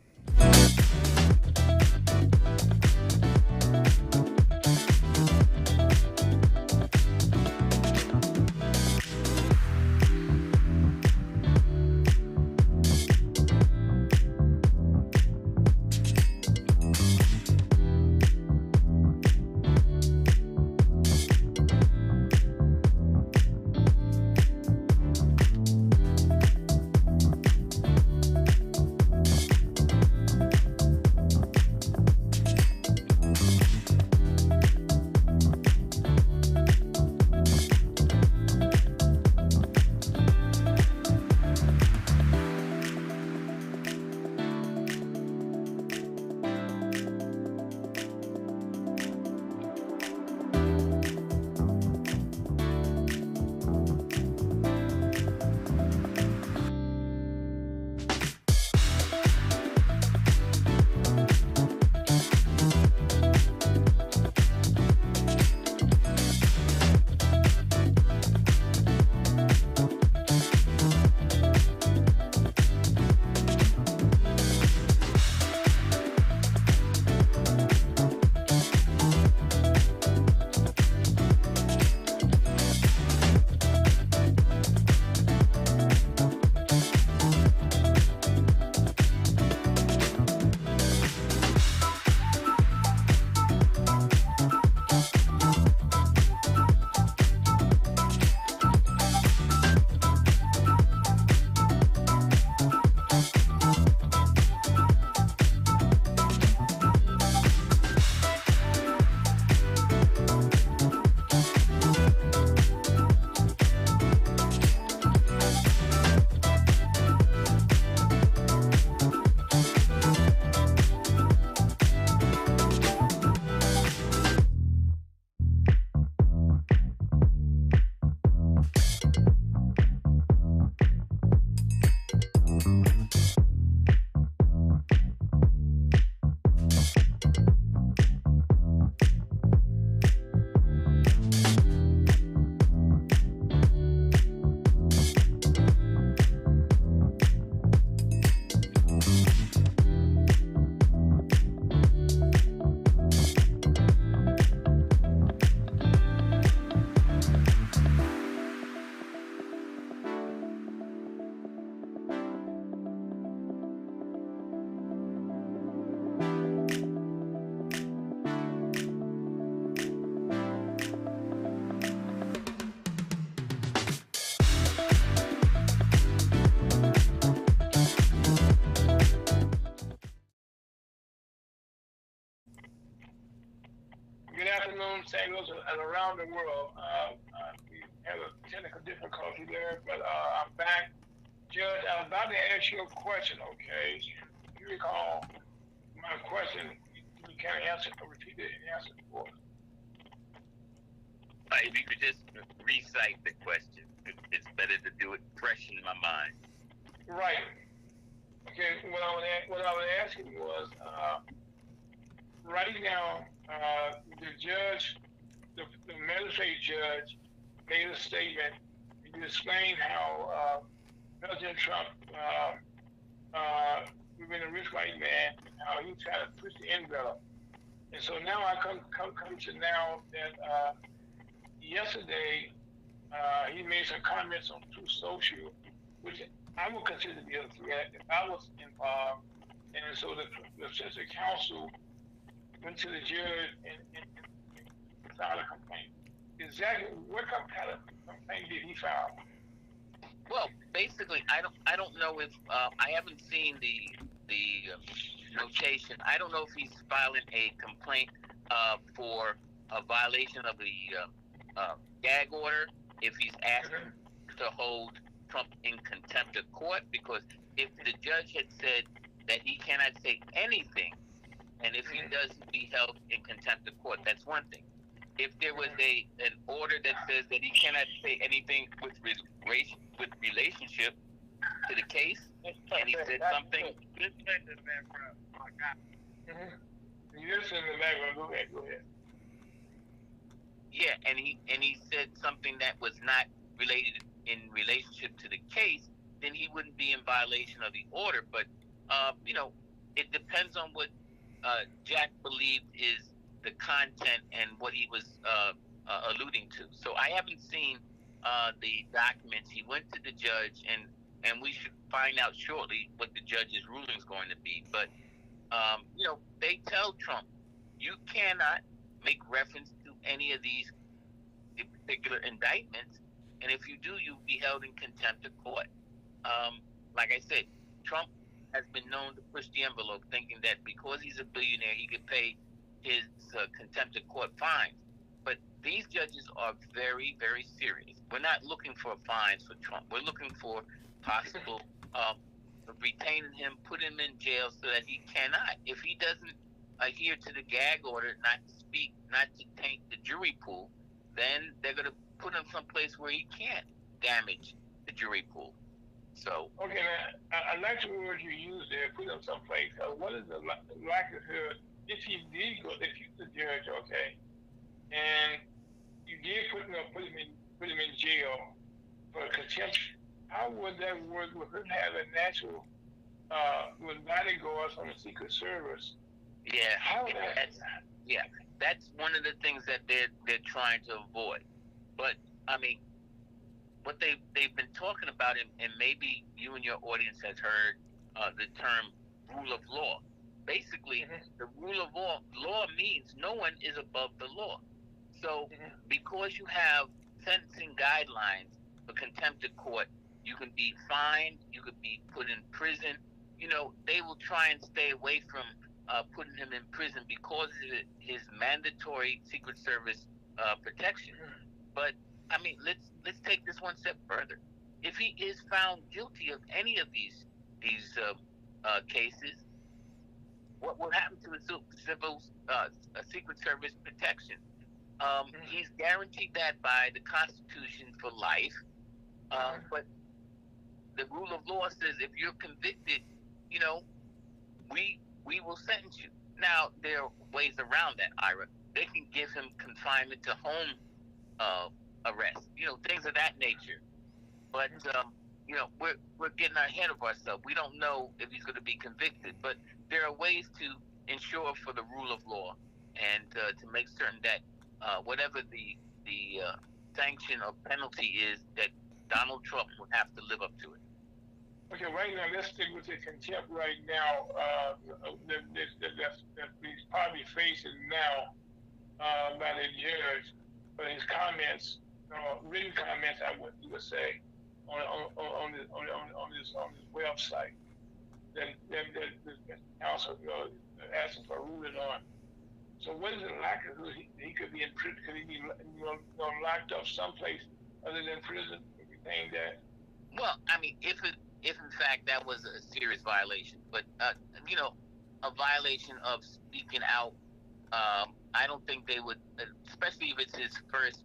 St. Louis and around the world. We have a technical difficulty there, but I'm back. Judge, I was about to ask you a question, okay? If you recall my question, you can answer, repeat it and answer it for us. If you could just recite the question, it's better to do it fresh in my mind. Right. Okay, what I was asking was, right now, the judge, the magistrate judge, made a statement. He explained how President Trump, being a rich white man, how he tried to push the envelope. And so now I come to now that yesterday he made some comments on Truth Social, which I would consider to be a threat if I was involved. And so the City Council went to the judge and filed a complaint. Exactly what kind of complaint did he file? Well, basically, I don't know if I haven't seen the notation. I don't know if he's filing a complaint for a violation of the gag order. If he's asking to hold Trump in contempt of court, because if the judge had said that he cannot say anything, and if he does be held in contempt of court, that's one thing. if there was an order that says that he cannot say anything with relationship to the case, and he said something. You listen in the background. Go ahead. Yeah, and he said something that was not related in relationship to the case, then he wouldn't be in violation of the order. But it depends on what Jack believed is the content and what he was alluding to. So I haven't seen the documents. He went to the judge, and we should find out shortly what the judge's ruling is going to be. But they tell Trump, you cannot make reference to any of these particular indictments, and if you do, you'll be held in contempt of court. Like I said, Trump has been known to push the envelope, thinking that because he's a billionaire, he could pay his contempt of court fines. But these judges are very, very serious. We're not looking for fines for Trump. We're looking for possible retaining him, put him in jail so that he cannot. If he doesn't adhere to the gag order, not to speak, not to taint the jury pool, then they're going to put him someplace where he can't damage the jury pool. So okay, now I like the word you used there. Put him someplace. What is the likelihood if he did go? If you're the judge, okay, and you did put him in jail for contempt, how would that work with him having natural with bodyguards from the Secret Service? Yeah, that's one of the things that they're trying to avoid. But I mean, what they've been talking about, and maybe you and your audience has heard the term rule of law. Basically, the rule of law means no one is above the law. So because you have sentencing guidelines for contempt of court, you can be fined, you could be put in prison. They will try and stay away from putting him in prison because of his mandatory Secret Service protection. But I mean, let's take this one step further. If he is found guilty of any of these cases, what will happen to his civil Secret Service protection? He's guaranteed that by the Constitution for life. But the rule of law says if you're convicted, we will sentence you. Now, there are ways around that, Ira. They can give him confinement to home arrest, things of that nature. But, we're getting ahead of ourselves. We don't know if he's going to be convicted. But there are ways to ensure for the rule of law and to make certain that whatever the sanction or penalty is, that Donald Trump would have to live up to it. Okay, right now, let's stick with the contempt right now that he's probably facing now by the judge for his comments, written comments, I would say, on his website. That the council asking for a ruling on. So what is the likelihood he could be in prison? Could he be locked up someplace other than prison? Anything that? Well, I mean, if in fact that was a serious violation, but a violation of speaking out, I don't think they would, especially if it's his first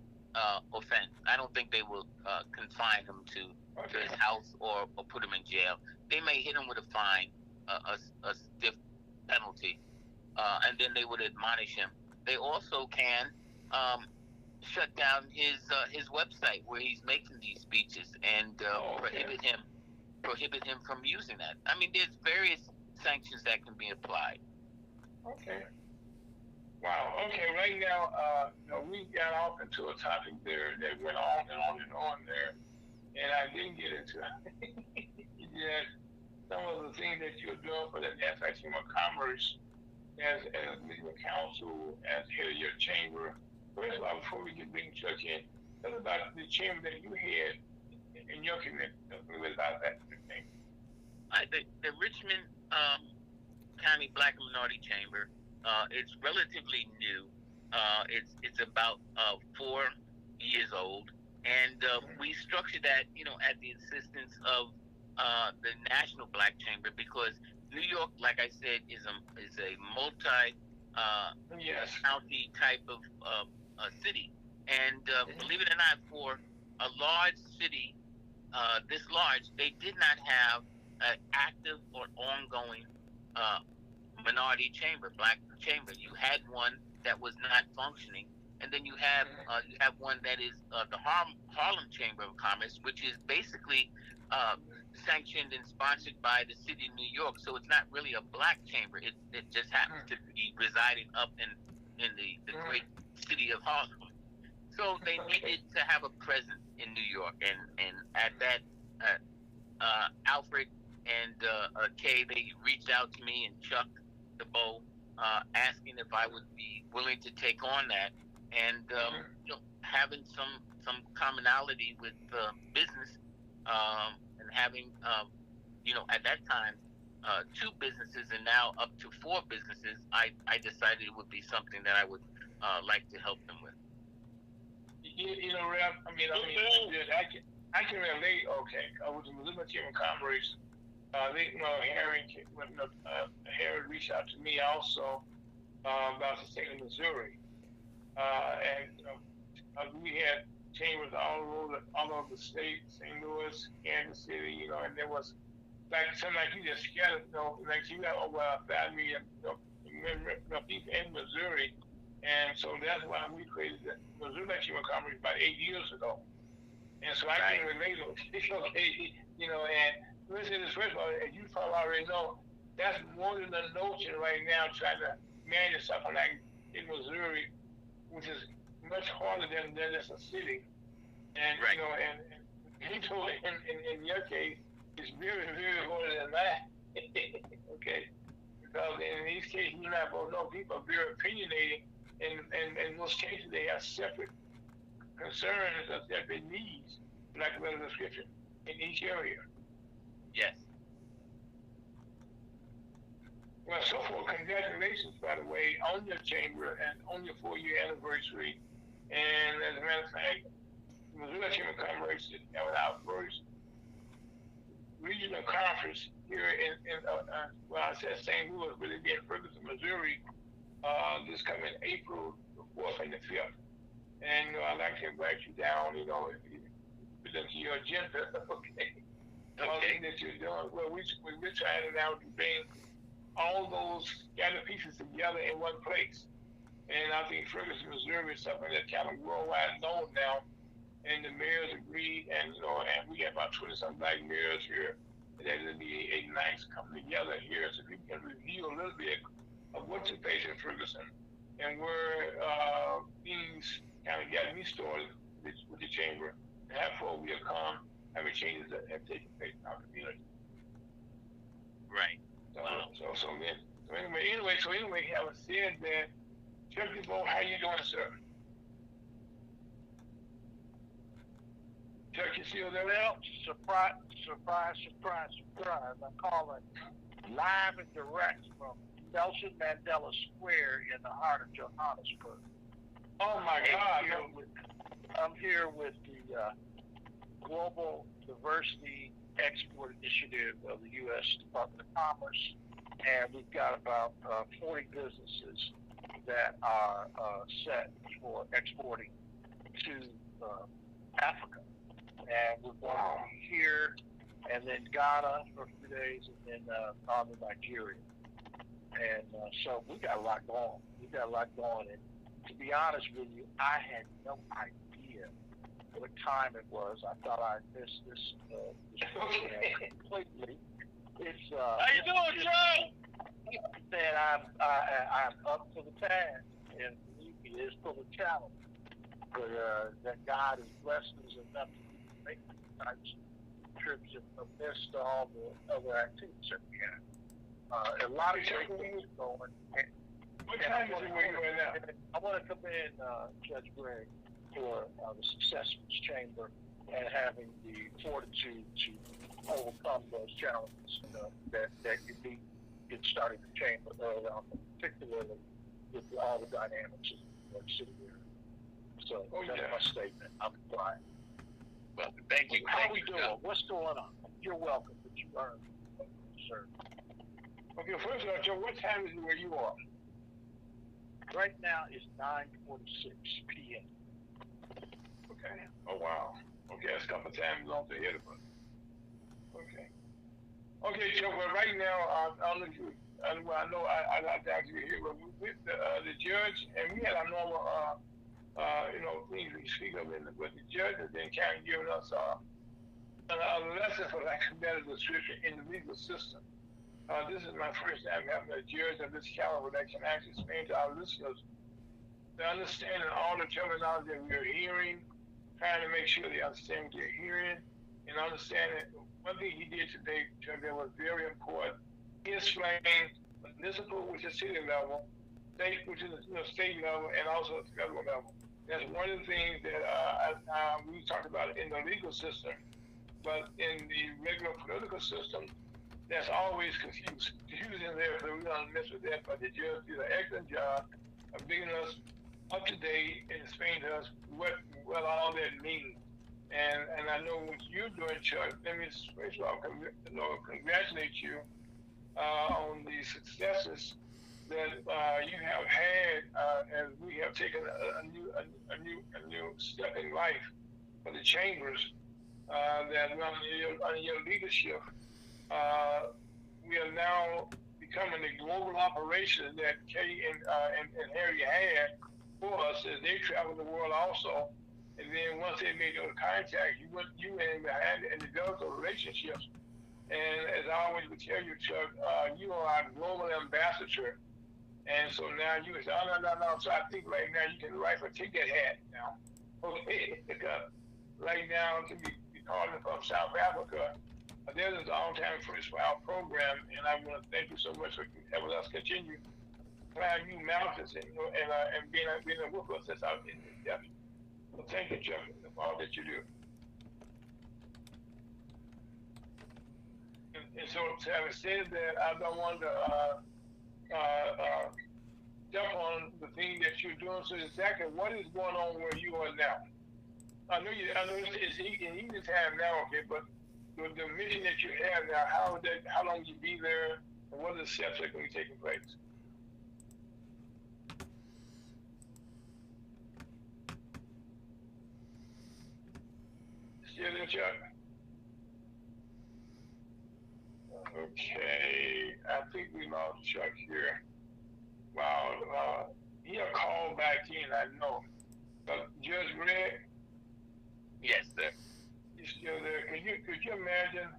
offense. I don't think they will confine him to his house or put him in jail. They may hit him with a fine, a stiff penalty, and then they would admonish him. They also can shut down his website where he's making these speeches and prohibit him from using that. I mean, there's various sanctions that can be applied. Okay. Wow. Okay. Right now, we got off into a topic there that went on and on and on there, and I didn't get into some of the things that you're doing for the National Chamber of Commerce as legal counsel, as head of your chamber. First of all, before we get bring Chuck in, tell us about the chamber that you had in your community. Tell us a little bit about that thing. The Richmond County Black and Minority Chamber, it's relatively new. It's about 4 years old, and we structured that, at the insistence of the National Black Chamber, because New York, like I said, is a multi county type of city. And believe it or not, for a large city this large, they did not have an active or ongoing minority chamber, black chamber. You had one that was not functioning, and then you have one that is the Harlem Chamber of Commerce, which is basically sanctioned and sponsored by the city of New York. So it's not really a black chamber. It just happens to be residing up in the great city of Harlem. So they needed to have a presence in New York, and at that, Alfred and Kay, they reached out to me, and Chuck DeBow, asking if I would be willing to take on that, and having some commonality with business, and having at that time 2 businesses and now up to 4 businesses, I decided it would be something that I would like to help them with. Rep, I can relate. Okay, I was in the Missouri Chamber of Commerce. Harry reached out to me also about the state of Missouri, and we had chambers all over the state, St. Louis, Kansas City, and there was something like you just scattered, like you got over 5 million people in Missouri. And so that's why we created the Missouri Chamber of Commerce about 8 years ago. And so I can relate to it. Okay, and let me say this first of all, as you probably already know, that's more than a notion right now trying to manage something like in Missouri, which is much harder than just a city. And and in your case, it's very, very harder than that. Okay. Because in these cases, you not both know people are very opinionated. And in most cases, they have separate concerns or separate needs, like a better description, in each area. Yes. Well, so far, congratulations, by the way, on your chamber and on your 4-year anniversary. And as a matter of fact, the Missouri Chamber of Commerce is having our first regional conference here in I said St. Louis, but it'll be in Ferguson, Missouri. This coming April the 4th and the 5th. And I'd like to invite you down, if you present to your agenda, okay? All the things that you're doing. Well, we're trying now to bring all those scattered pieces together in one place. And I think Ferguson, Missouri is something that's kind of worldwide known now. And the mayors agreed, and we got about 20-some black mayors here. And that would be a nice coming together here so people can review a little bit of what took place in Ferguson and where things kind of got me started with the chamber. And how far we have come, how many changes that have taken place in our community. Right. So anyway, having said that, Chuck DeBow, how you doing, sir? Chuck, you still there? Well, surprise. I'm calling live and direct from Nelson Mandela Square in the heart of Johannesburg. Oh my God! I'm here with the Global Diversity Export Initiative of the U.S. Department of Commerce, and we've got about 40 businesses that are set for exporting to Africa. And we're going to be here, and then Ghana for a few days, and then on to Nigeria. And so we got a lot going. And to be honest with you, I had no idea what time it was. I thought I missed this program completely. It's how you doing, Joe? That I'm up to the task, and believe me, it's full of challenge. But that God has blessed us enough to make these types of trips amidst all the other activities that we have. A lot of great things going. What time is it where you are now? I want to commend Judge Gregg for the success of his chamber and having the fortitude to overcome those challenges that you need in starting the chamber early on, particularly with all the dynamics of New York City area. So that's my statement. I'm quiet. Well, thank you. How are we doing? What's going on? You're welcome, but you earned it, sir. Okay, first of all, Joe, what time is it where you are? Right now it's 9:46 p.m. Okay. Oh wow. Okay, that's a couple of times off the head of us. Okay. Okay, Chuck. Well, right now, I'll let you. Well, I know I got to ask you here, but with the judge, and we had our normal, things we speak of but the judge has been kind of giving us a lesson, for lack of a better description, in the legal system. This is my first time having a judge of this caliber that can actually explain to our listeners the understanding all the terminology that we're hearing, trying to make sure they understand what they're hearing, and understanding. One thing he did today, Chuck, that was very important. He explained municipal, which is city level, state, which is state level, and also federal level. That's one of the things that we talked about in the legal system, but in the regular political system, that's always confusing there, so we don't mess with that. But the judge did an excellent job of bringing us up to date and explaining to us what all that means. And I know what you're doing, Chuck. Let me first of all congratulate you on the successes that you have had as we have taken a new step in life for the chambers. That under your leadership, we are now becoming a global operation that Kay and Harry had for us as they travel the world also. And then once they made those contacts, you went in behind and developed those relationships. And as I always would tell you, Chuck, you are our global ambassador. And so now you say, oh, no. So I think right now you can take that hat now. Okay, because right now to be calling from South Africa, there's a long-time first for our program, and I want to thank you so much for helping us continue climb new mountains and being with us that's out in the depth. So thank you, Chuck, for all that you do. And so, having said that, I don't want to step on the thing that you're doing. So exactly what is going on where you are now? I know it's easy time now, okay, but the mission that you have now, how long will you be there, and what are the steps that are going to be taking place? Still there, Chuck? Okay, I think we lost Chuck here. Wow, he'll call back in, I know. But Judge Gregg? Yes, sir. He's still there. Could you imagine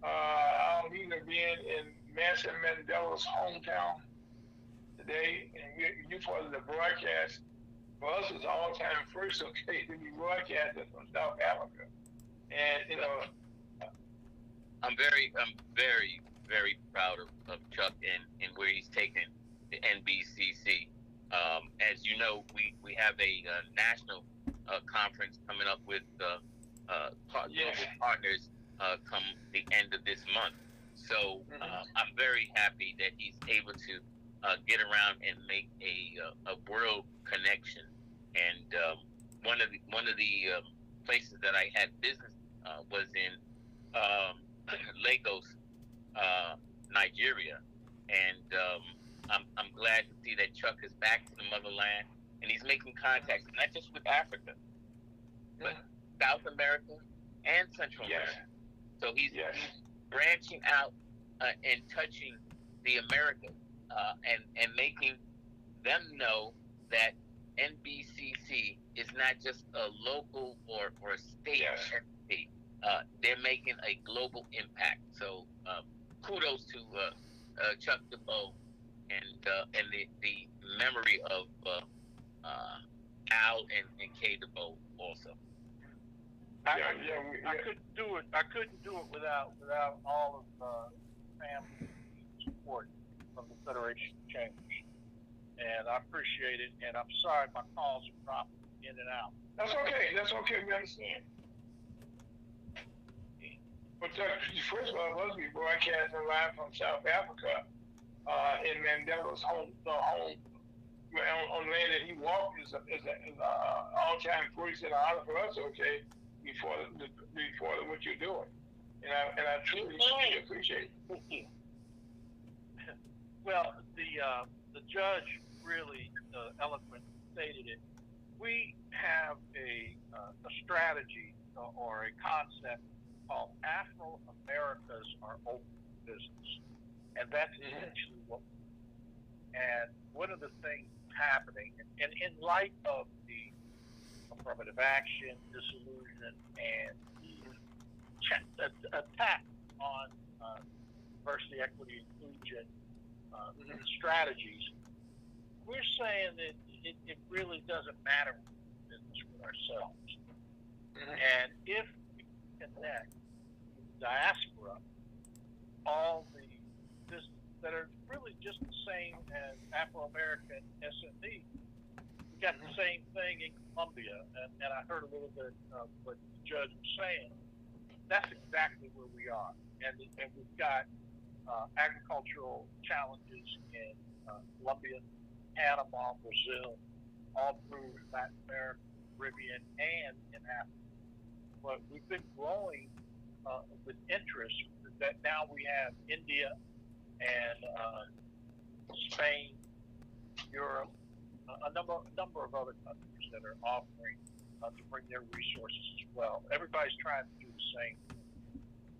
our leader being in Nelson Mandela's hometown today, and you part of the broadcast? For us, it's all-time first, okay, to be broadcasted from South Africa. And, I'm very, very proud of Chuck and where he's taken the NBCC. As you know, we have a national conference coming up with global partners come the end of this month. So I'm very happy that he's able to get around and make a world connection. And one of the places that I had business was in Lagos, Nigeria, and I'm glad to see that Chuck is back to the motherland, and he's making contacts not just with Africa, but South America and Central America. So he's branching out and touching the Americas and making them know that NBCC is not just a local or state entity. They're making a global impact. So kudos to Chuck DeBow and the memory of Al and Kay DeBow also. I couldn't do it. I couldn't do it without all of the family support from the Federation of Chambers, and I appreciate it. And I'm sorry my calls are dropping in and out. That's okay. We understand. But first of all, we'll be broadcasting live from South Africa in Mandela's home on land that he walked is an all-time first and honor for us. Okay. Before what you're doing, and I truly appreciate it. Well, the judge really eloquently stated it. We have a strategy or a concept called Afro-Americas are open business. And that's essentially what. And one of the things happening, and in light of the affirmative action, disillusion, and the attack on diversity, equity, inclusion strategies, we're saying that it really doesn't matter what we do business with ourselves. And if we connect diaspora, all the businesses that are really just the same as Afro-American SME, we got the same thing in Colombia, and I heard a little bit of what the judge was saying. That's exactly where we are, and we've got agricultural challenges in Colombia, Panama, Brazil, all through Latin America, Caribbean, and in Africa. But we've been growing with interest that now we have India and Spain, Europe, a number of other countries that are offering to bring their resources as well. Everybody's trying to do the same thing.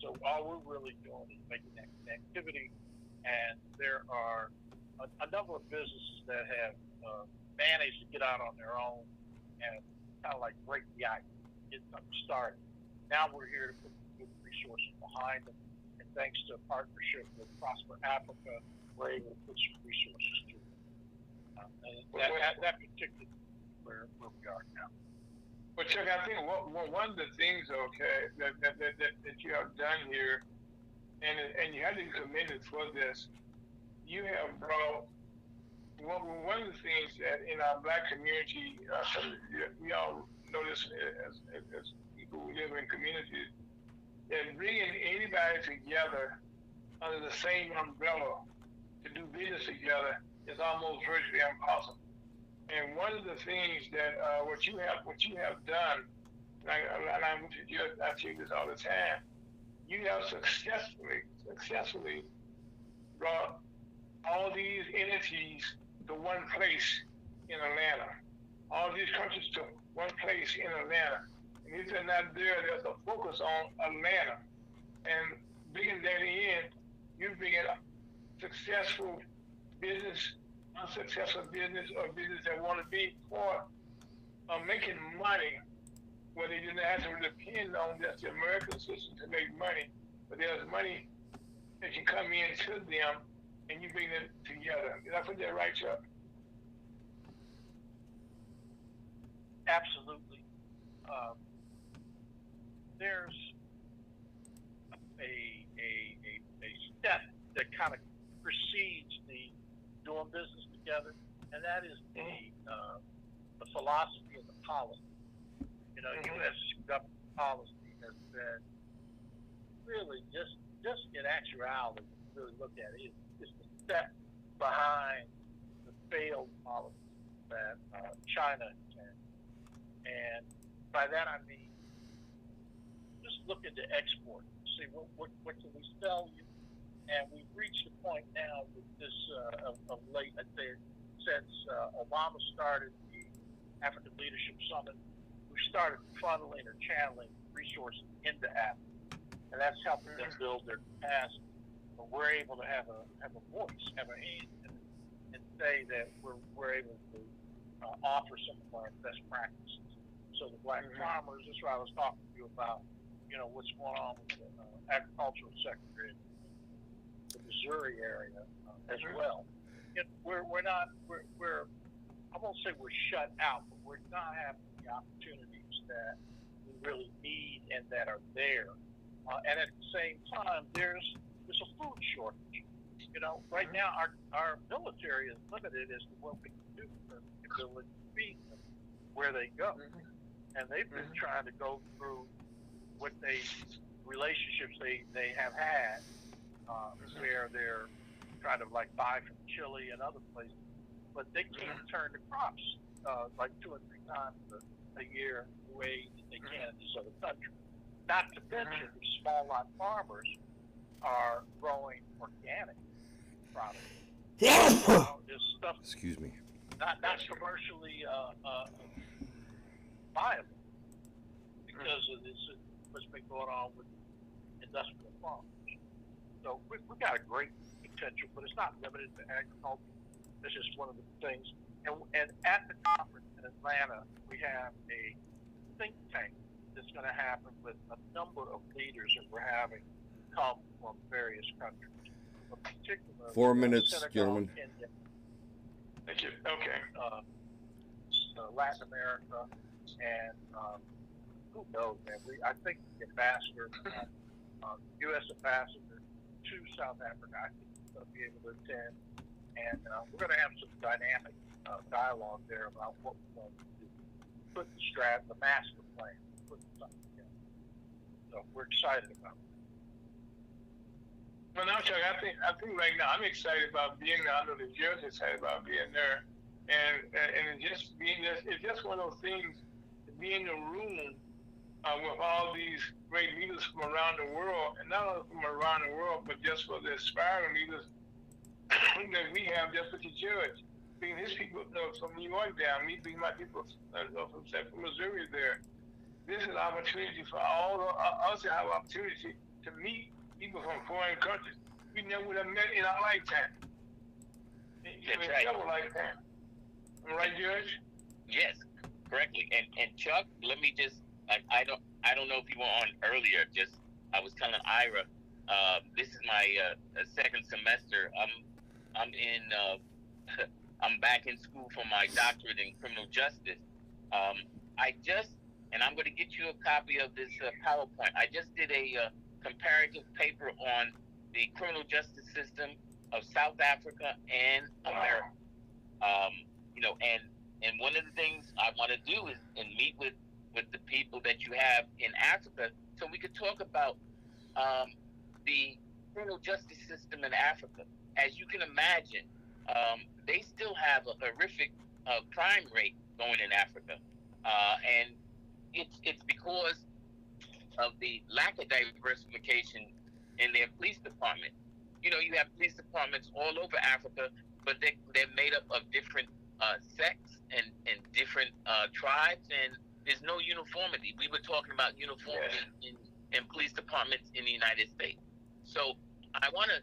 So all we're really doing is making that connectivity, and there are a number of businesses that have managed to get out on their own and kind of like break the ice, get something started. Now we're here to put good resources behind them, and thanks to a partnership with Prosper Africa, we're able to put some resources to it. That particular where we are now. Well, Chuck, I think one of the things, okay, that you have done here, and you have to be commended for this, you have brought one of the things that in our Black community, we all know this as people who live in communities, that bringing anybody together under the same umbrella to do business together is almost virtually impossible. And one of the things that what you have done, and I say this all the time, you have successfully brought all these entities to one place in Atlanta, all these countries to one place in Atlanta. And if they're not there, there's a focus on Atlanta. And bringing that in, you bring in successful business, unsuccessful business, or business that want to be part of making money, where they didn't have to depend on just the American system to make money, but there's money that can come into them, and you bring them together. Did I put that right, Chuck? Absolutely. There's a step that kind of precedes the doing business together, and that is the philosophy and the policy. You know, U.S. government policy has been really just in actuality, really look at it, it's the step behind the failed policy that China had. And by that I mean, just look into export, see what can we sell you. And we've reached a point now with this of late, I'd say, since Obama started the African Leadership Summit, we started funneling or channeling resources into Africa, and that's helping them build their capacity. But we're able to have a voice, have a hand, and say that we're able to offer some of our best practices. So the Black farmers, that's what I was talking to you about. You know what's going on with the agricultural sector in the Missouri area as well. We're I won't say we're shut out, but we're not having the opportunities that we really need and that are there. And at the same time, there's a food shortage. You know, right now our military is limited as to what we can do for the ability to feed them where they go. And they've been trying to go through what relationships they have had, where they're trying to like buy from Chile and other places, but they can't turn the crops like 2 or 3 times a year the way they can in these other countries. Not to mention the small lot farmers are growing organic products. This stuff. Excuse me. not commercially viable because of this what's been going on with industrial farms. So we got a great potential, but it's not limited to agriculture. This is one of the things. And at the conference in Atlanta, we have a think tank that's going to happen with a number of leaders that we're having come from various countries. In particular, 4 minutes, Senegal, gentlemen. Kenya, Thank you. Okay. Latin America, and who knows, man? I think the ambassador, U.S. ambassador to South Africa, I think he's going to be able to attend, and we're going to have some dynamic dialogue there about what we're going to do. Put the master plan, put something together. So we're excited about it. Well, now, Chuck, I think right now I'm excited about being there. I know the judge is excited about being there, and just being there. It's just one of those things to be in the room with all these great leaders from around the world, and not only from around the world, but just for the aspiring leaders that we have just with the judge. Being his people from New York down, me being my people from Central Missouri there. This is an opportunity for all of us to have an opportunity to meet people from foreign countries we never would have met in our lifetime. That's right. Lifetime. Am I right, Judge? Yes, correctly. And Chuck, let me just, I don't know if you were on earlier. Just I was telling Ira, this is my second semester. I'm back in school for my doctorate in criminal justice. And I'm going to get you a copy of this PowerPoint. I just did a comparative paper on the criminal justice system of South Africa and America. And one of the things I want to do is meet with the people that you have in Africa, so we could talk about the criminal justice system in Africa. As you can imagine, they still have a horrific crime rate going in Africa, and it's because of the lack of diversification in their police department. You have police departments all over Africa, but they're made up of different sects and different tribes, and there's no uniformity. We were talking about uniformity in police departments in the United States. So I want to,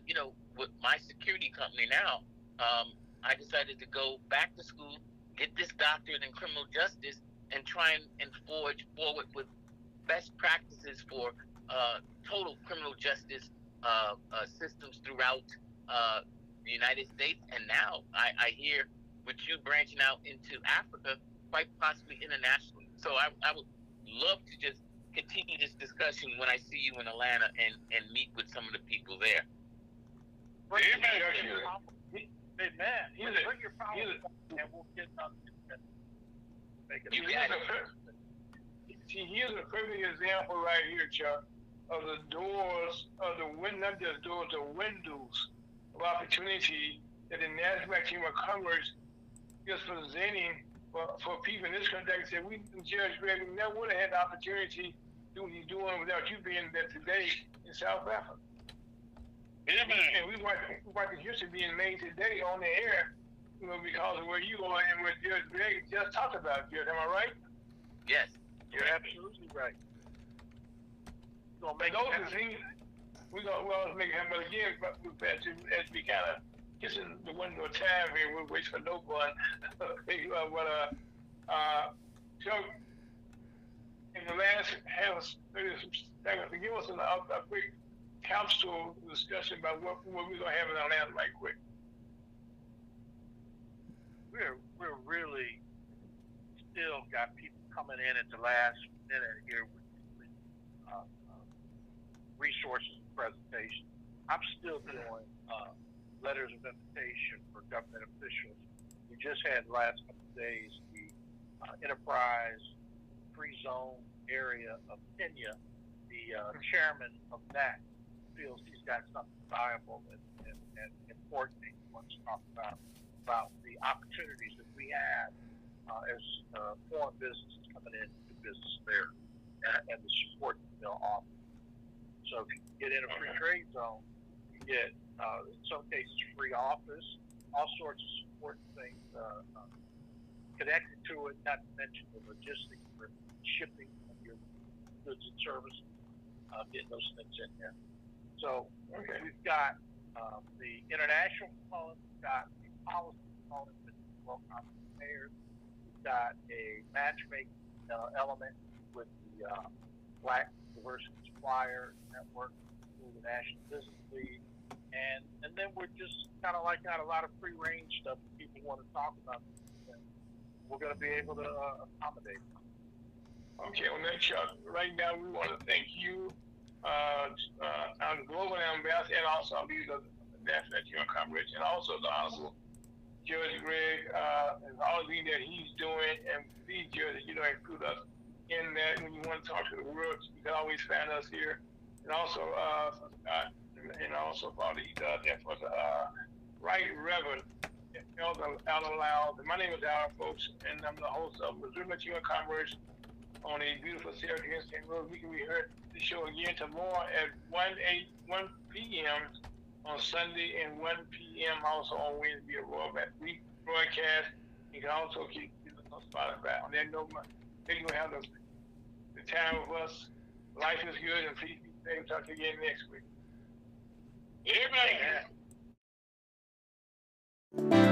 with my security company now, I decided to go back to school, get this doctorate in criminal justice, and try and forge forward with best practices for total criminal justice systems throughout the United States. And now I hear with you branching out into Africa, quite possibly internationally. So I would love to just continue this discussion when I see you in Atlanta and meet with some of the people there. Amen. Bring your power and we'll get You got it. See, here's a perfect example right here, Chuck, of the doors, of the not just doors, the windows of opportunity that the National Chamber of Commerce is presenting for people in this country. Like I said, Judge Gregg, we never would have had the opportunity to do what you're doing without you being there today in South Africa. Yeah, man. And we want the history being made today on the air, because of where you are and what Judge Gregg just talked about, Judge. Am I right? Yes. You're absolutely right. Those are things we're gonna make it happen. But again, as we kind of kissing the window of time here, we're waiting for no one. Chuck, in the last half 30 seconds, give us a quick capsule discussion about what we're gonna have in Atlanta right quick. We're really still got people coming in at the last minute here with resources and presentation. I'm still doing letters of invitation for government officials. We just had last couple of days the enterprise free zone area of Kenya. The chairman of that feels he's got something valuable and important he wants to talk about the opportunities that we have as foreign businesses coming in to do business there and the support that they'll offer. So if you get in a free trade zone, you get, in some cases, free office, all sorts of support things connected to it, not to mention the logistics for shipping of your goods and services, getting those things in there. So we've got the international component, we've got the policy component with well payers, we've got a matchmaking element with the Black Diversity Supplier Network through the National Business League, and then we're just kind of like got a lot of free range stuff that people want to talk about. We're going to be able to accommodate. Okay, well, then, Chuck, right now we want to thank you, our global ambassador, and also the National Human Congress, and also the Honorable Judge Gregg, and all the things that he's doing, and please, Judge, include us in that when you want to talk to the world, you can always find us here, and also, Father, he does that for the Right Reverend Elder Loud. My name is Al, folks, and I'm the host of Missouri Human Congress on a beautiful Saturday in St. Louis. We can be heard the show again tomorrow at 1 p.m. on Sunday and 1 p.m. also on Wednesday via Rebroadcast. You can also keep us on Spotify. On that note, they will have the time with us. Life is good, and please be safe. Talk to you again next week. Amen. Yeah.